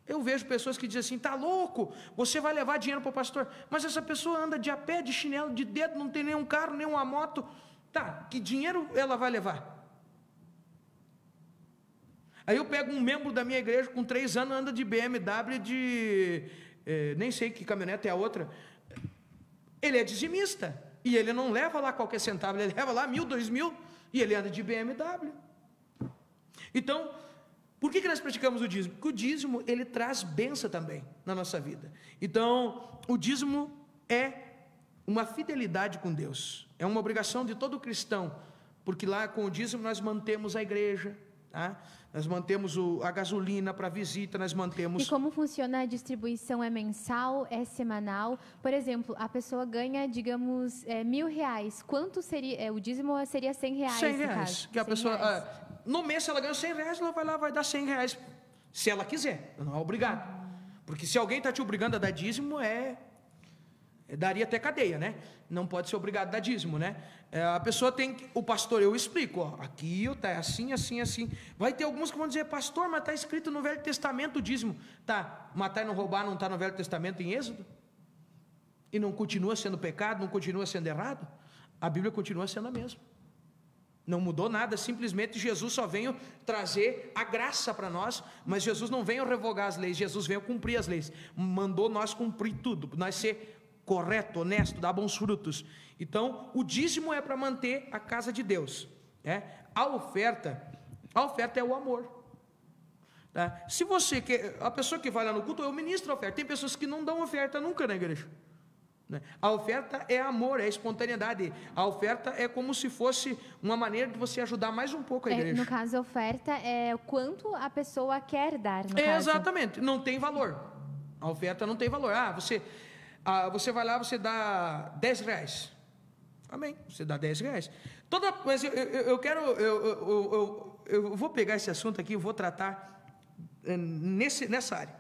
eu vejo pessoas que dizem assim, tá louco, você vai levar dinheiro para o pastor, mas essa pessoa anda de a pé, de chinelo, de dedo, não tem nenhum carro, nenhuma moto, tá, que dinheiro ela vai levar? Aí eu pego um membro da minha igreja com 3 anos, anda de BMW, nem sei que caminhonete é a outra, ele é dizimista, e ele não leva lá qualquer centavo, ele leva lá 1.000, 2.000, e ele anda de BMW. Então, por que nós praticamos o dízimo? Porque o dízimo, ele traz bênção também na nossa vida. Então, o dízimo é uma fidelidade com Deus, é uma obrigação de todo cristão, porque lá com o dízimo nós mantemos a igreja, tá? Nós mantemos a gasolina para visita, nós mantemos... E como funciona a distribuição? É mensal, é semanal? Por exemplo, a pessoa ganha, digamos, R$1.000. Quanto seria? O dízimo seria R$100. R$100. Que a pessoa, no mês, se ela ganha R$100, ela vai lá, vai dar R$100, se ela quiser, não é obrigado. Porque se alguém está te obrigando a dar dízimo, daria até cadeia, né? Não pode ser obrigado a dar dízimo, né? A pessoa tem que... O pastor, eu explico, ó, aqui está assim, assim, assim. Vai ter alguns que vão dizer, pastor, mas está escrito no Velho Testamento o dízimo. Tá, matar e não roubar não está no Velho Testamento em Êxodo? E não continua sendo pecado, não continua sendo errado? A Bíblia continua sendo a mesma. Não mudou nada, simplesmente Jesus só veio trazer a graça para nós, mas Jesus não veio revogar as leis, Jesus veio cumprir as leis. Mandou nós cumprir tudo, nós ser correto, honesto, dar bons frutos. Então, o dízimo é para manter a casa de Deus, né? A oferta é o amor, tá? Se você quer, a pessoa que vai lá no culto, eu ministro a oferta. Tem pessoas que não dão oferta nunca na igreja, né? A oferta é amor, é espontaneidade. A oferta é como se fosse uma maneira de você ajudar mais um pouco a igreja. No caso, a oferta é o quanto a pessoa quer dar, no caso. Exatamente, não tem valor. A oferta não tem valor. Você vai lá, você dá R$10. Amém, você dá R$10. Mas eu vou pegar esse assunto aqui, eu vou tratar nessa área.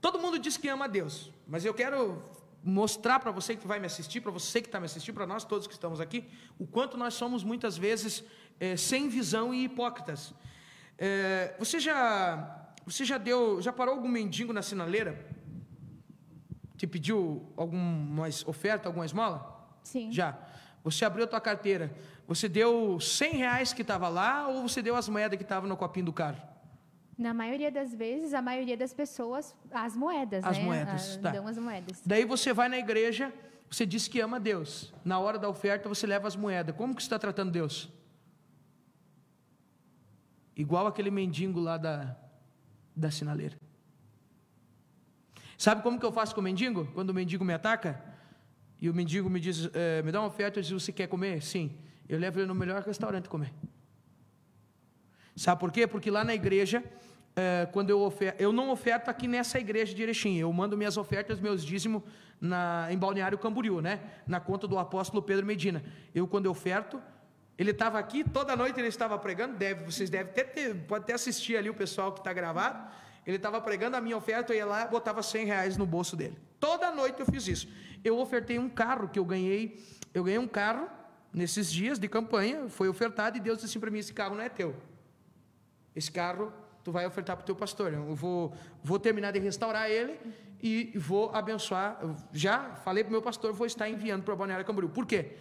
Todo mundo diz que ama a Deus, mas eu quero mostrar para você que vai me assistir, para você que está me assistindo, para nós todos que estamos aqui, o quanto nós somos muitas vezes sem visão e hipócritas. Você já parou algum mendigo na sinaleira? Te pediu alguma oferta, alguma esmola? Sim. Já. Você abriu a tua carteira, você deu R$100 que estava lá, ou você deu as moedas que estavam no copinho do carro? Na maioria das vezes, a maioria das pessoas, as moedas, as moedas, tá. Dão as moedas. Daí você vai na igreja, você diz que ama Deus. Na hora da oferta, você leva as moedas. Como que você está tratando Deus? Igual aquele mendigo lá da sinaleira. Sabe como que eu faço com o mendigo? Quando o mendigo me ataca, e o mendigo me diz, me dá uma oferta, eu digo, você quer comer? Sim. Eu levo ele no melhor restaurante comer. Sabe por quê? Porque lá na igreja, quando eu não oferto aqui nessa igreja de Erechim, eu mando minhas ofertas, meus dízimos em Balneário Camboriú, né? Na conta do apóstolo Pedro Medina. Quando eu oferto, ele estava aqui, toda noite ele estava pregando, vocês devem pode até assistir ali o pessoal que está gravado. Ele estava pregando a minha oferta, eu ia lá, botava R$100 no bolso dele. Toda noite eu fiz isso. Eu ofertei um carro que eu ganhei um carro nesses dias de campanha, foi ofertado, e Deus disse assim para mim, esse carro não é teu. Esse carro tu vai ofertar para o teu pastor. Eu vou terminar de restaurar ele e vou abençoar. Eu já falei para o meu pastor, vou estar enviando para Balneário Camboriú. Por quê?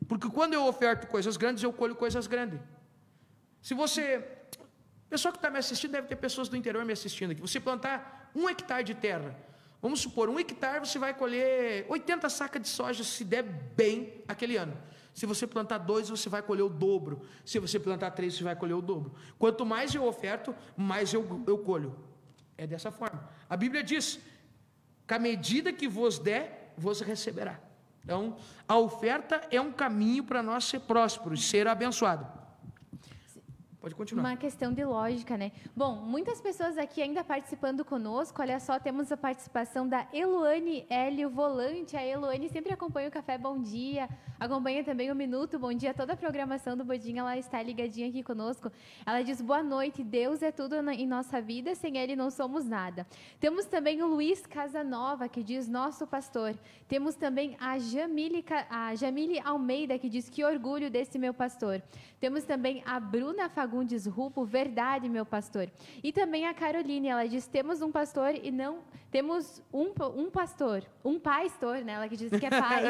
Porque quando eu oferto coisas grandes, eu colho coisas grandes. Pessoa que está me assistindo, deve ter pessoas do interior me assistindo aqui. Você plantar 1 hectare de terra, vamos supor, 1 hectare você vai colher 80 sacas de soja, se der bem aquele ano. Se você plantar 2, você vai colher o dobro. Se você plantar 3, você vai colher o dobro. Quanto mais eu oferto, mais eu colho. É dessa forma. A Bíblia diz, que a medida que vos der, vos receberá. Então, a oferta é um caminho para nós ser prósperos, ser abençoado. Pode continuar. Uma questão de lógica, né? Bom, muitas pessoas aqui ainda participando conosco. Olha só, temos a participação da Eloane Hélio Volante. A Eloane sempre acompanha o Café Bom Dia, acompanha também o Minuto Bom Dia, toda a programação do Bodinho, ela está ligadinha aqui conosco. Ela diz, boa noite, Deus é tudo em nossa vida, sem Ele não somos nada. Temos também o Luiz Casanova, que diz, nosso pastor. Temos também a Jamile Almeida, que diz, que orgulho desse meu pastor. Temos também a Bruna Fagundes Rupo, verdade, meu pastor. E também a Caroline, ela diz, temos um pastor e não... Temos um pastor, um pastor, né? Ela que diz que é pai.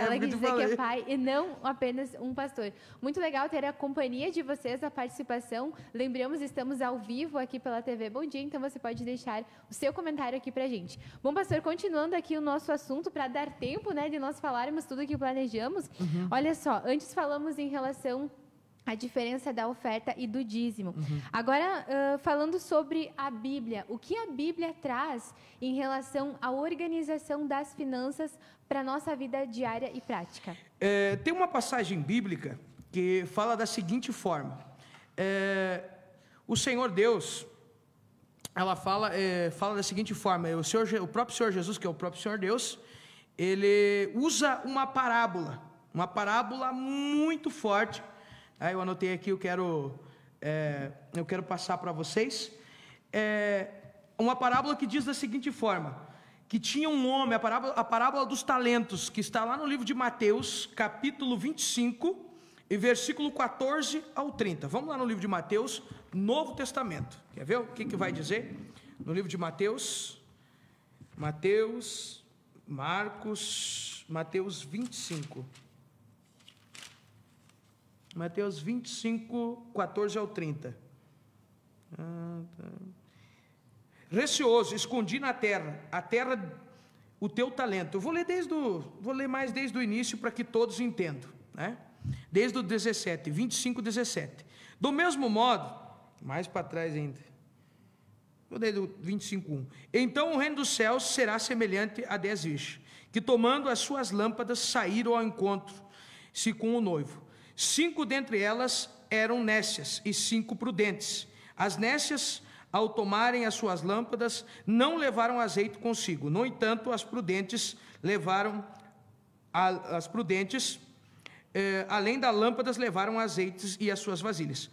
Ela quis dizer que é pai e não apenas um pastor. Muito legal ter a companhia de vocês, a participação. Lembramos, estamos ao vivo aqui pela TV Bom Dia, então você pode deixar o seu comentário aqui pra gente. Bom, pastor, continuando aqui o nosso assunto, para dar tempo, né, de nós falarmos tudo que planejamos. Olha só, antes falamos em relação a diferença da oferta e do dízimo. Agora, falando sobre a Bíblia, o que a Bíblia traz em relação à organização das finanças para a nossa vida diária e prática? Tem uma passagem bíblica que fala da seguinte forma. O Senhor Deus, ela fala da seguinte forma, o próprio Senhor Jesus, que é o próprio Senhor Deus, ele usa uma parábola muito forte. Aí eu anotei aqui, eu quero passar para vocês. Uma parábola que diz da seguinte forma, que tinha um homem, a parábola dos talentos, que está lá no livro de Mateus, capítulo 25, e versículo 14 ao 30. Vamos lá no livro de Mateus, Novo Testamento. Quer ver o que vai dizer? No livro de Mateus, Mateus 25. Mateus 25, 14 ao 30. Receoso, escondi na terra, o teu talento. Eu vou ler mais desde o início para que todos entendam, né? Desde o 17, 25, 17. Do mesmo modo, mais para trás ainda. Desde o 25, 1. Então o reino dos céus será semelhante a 10 virgens, que tomando as suas lâmpadas saíram ao encontro-se com o noivo. 5 dentre elas eram nécias e 5 prudentes. As nécias, ao tomarem as suas lâmpadas, não levaram azeite consigo. No entanto, as prudentes além das lâmpadas, levaram azeites e as suas vasilhas.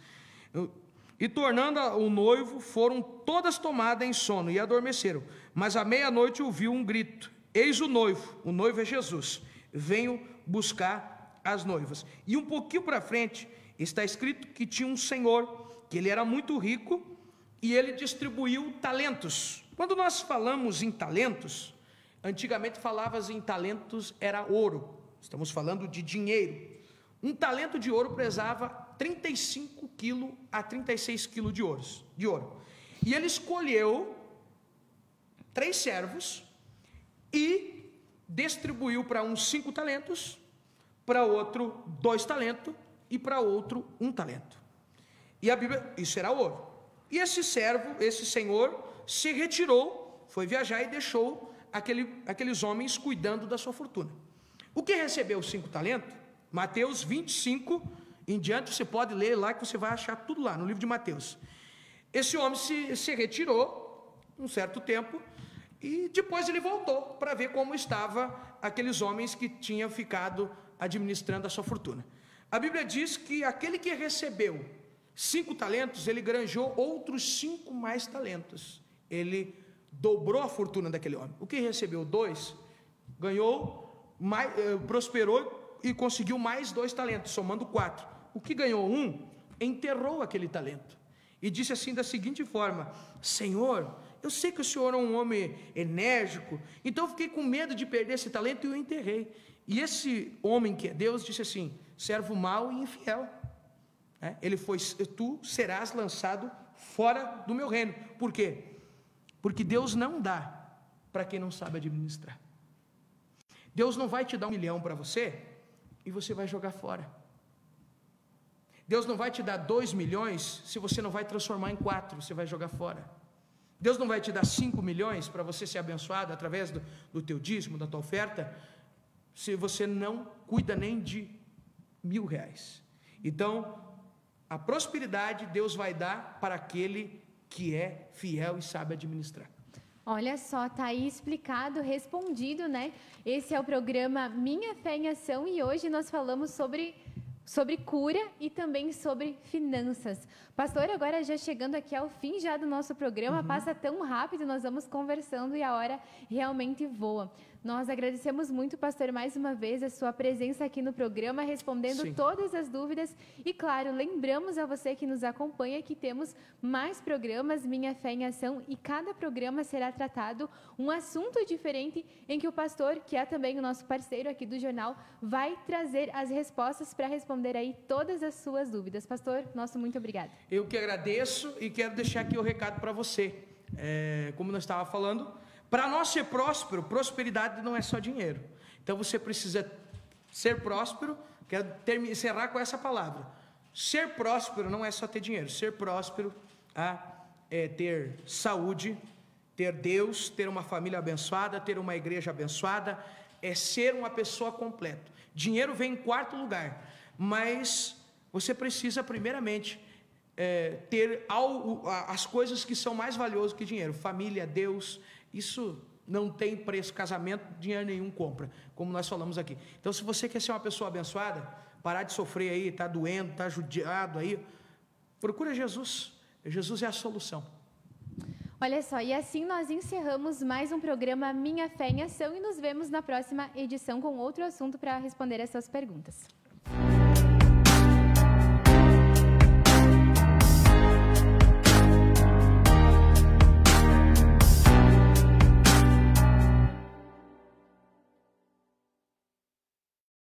E tornando o noivo, foram todas tomadas em sono e adormeceram. Mas à meia-noite ouviu um grito: eis o noivo é Jesus, venho buscar as noivas. E um pouquinho para frente está escrito que tinha um senhor, que ele era muito rico e ele distribuiu talentos. Quando nós falamos em talentos, antigamente falavas em talentos era ouro, estamos falando de dinheiro. Um talento de ouro pesava 35 quilos a 36 quilos de ouro. E ele escolheu 3 servos e distribuiu para uns 5 talentos, para outro 2 talentos e para outro 1 talento. E a Bíblia, isso era ouro. E esse senhor se retirou, foi viajar e deixou aqueles homens cuidando da sua fortuna. O que recebeu os 5 talentos? Mateus 25 em diante, você pode ler lá que você vai achar tudo lá no livro de Mateus. Esse homem se retirou um certo tempo e depois ele voltou para ver como estavam aqueles homens que tinham ficado administrando a sua fortuna. A Bíblia diz que aquele que recebeu 5 talentos, ele granjou outros 5 mais talentos. Ele dobrou a fortuna daquele homem. O que recebeu 2, ganhou, prosperou e conseguiu mais 2 talentos, somando 4. O que ganhou 1, enterrou aquele talento. E disse assim da seguinte forma: Senhor, eu sei que o Senhor é um homem enérgico, então eu fiquei com medo de perder esse talento e eu enterrei. E esse homem que é Deus disse assim: servo mau e infiel. Tu serás lançado fora do meu reino. Por quê? Porque Deus não dá para quem não sabe administrar. Deus não vai te dar 1 milhão para você e você vai jogar fora. Deus não vai te dar 2 milhões se você não vai transformar em 4, você vai jogar fora. Deus não vai te dar 5 milhões para você ser abençoado através do teu dízimo, da tua oferta, se você não cuida nem de R$1.000. Então, a prosperidade Deus vai dar para aquele que é fiel e sabe administrar. Olha só, tá aí explicado, respondido, né? Esse é o programa Minha Fé em Ação e hoje nós falamos sobre cura e também sobre finanças. Pastor, agora já chegando aqui ao fim já do nosso programa, passa tão rápido, nós vamos conversando e a hora realmente voa. Nós agradecemos muito, pastor, mais uma vez a sua presença aqui no programa, respondendo todas as dúvidas. E, claro, lembramos a você que nos acompanha que temos mais programas Minha Fé em Ação e cada programa será tratado um assunto diferente em que o pastor, que é também o nosso parceiro aqui do jornal, vai trazer as respostas para responder aí todas as suas dúvidas. Pastor, nosso muito obrigado. Eu que agradeço e quero deixar aqui o recado para você. Como nós estávamos falando, para nós ser próspero, prosperidade não é só dinheiro. Então você precisa ser próspero. Quero encerrar com essa palavra. Ser próspero não é só ter dinheiro. Ser próspero é ter saúde, ter Deus, ter uma família abençoada, ter uma igreja abençoada, é ser uma pessoa completa. Dinheiro vem em quarto lugar, mas você precisa primeiramente ter as coisas que são mais valiosas que dinheiro. Família, Deus, isso não tem preço. Casamento, dinheiro nenhum compra, como nós falamos aqui. Então, se você quer ser uma pessoa abençoada, parar de sofrer aí, está doendo, está judiado aí, procura Jesus. Jesus é a solução. Olha só, e assim nós encerramos mais um programa Minha Fé em Ação e nos vemos na próxima edição com outro assunto para responder essas perguntas.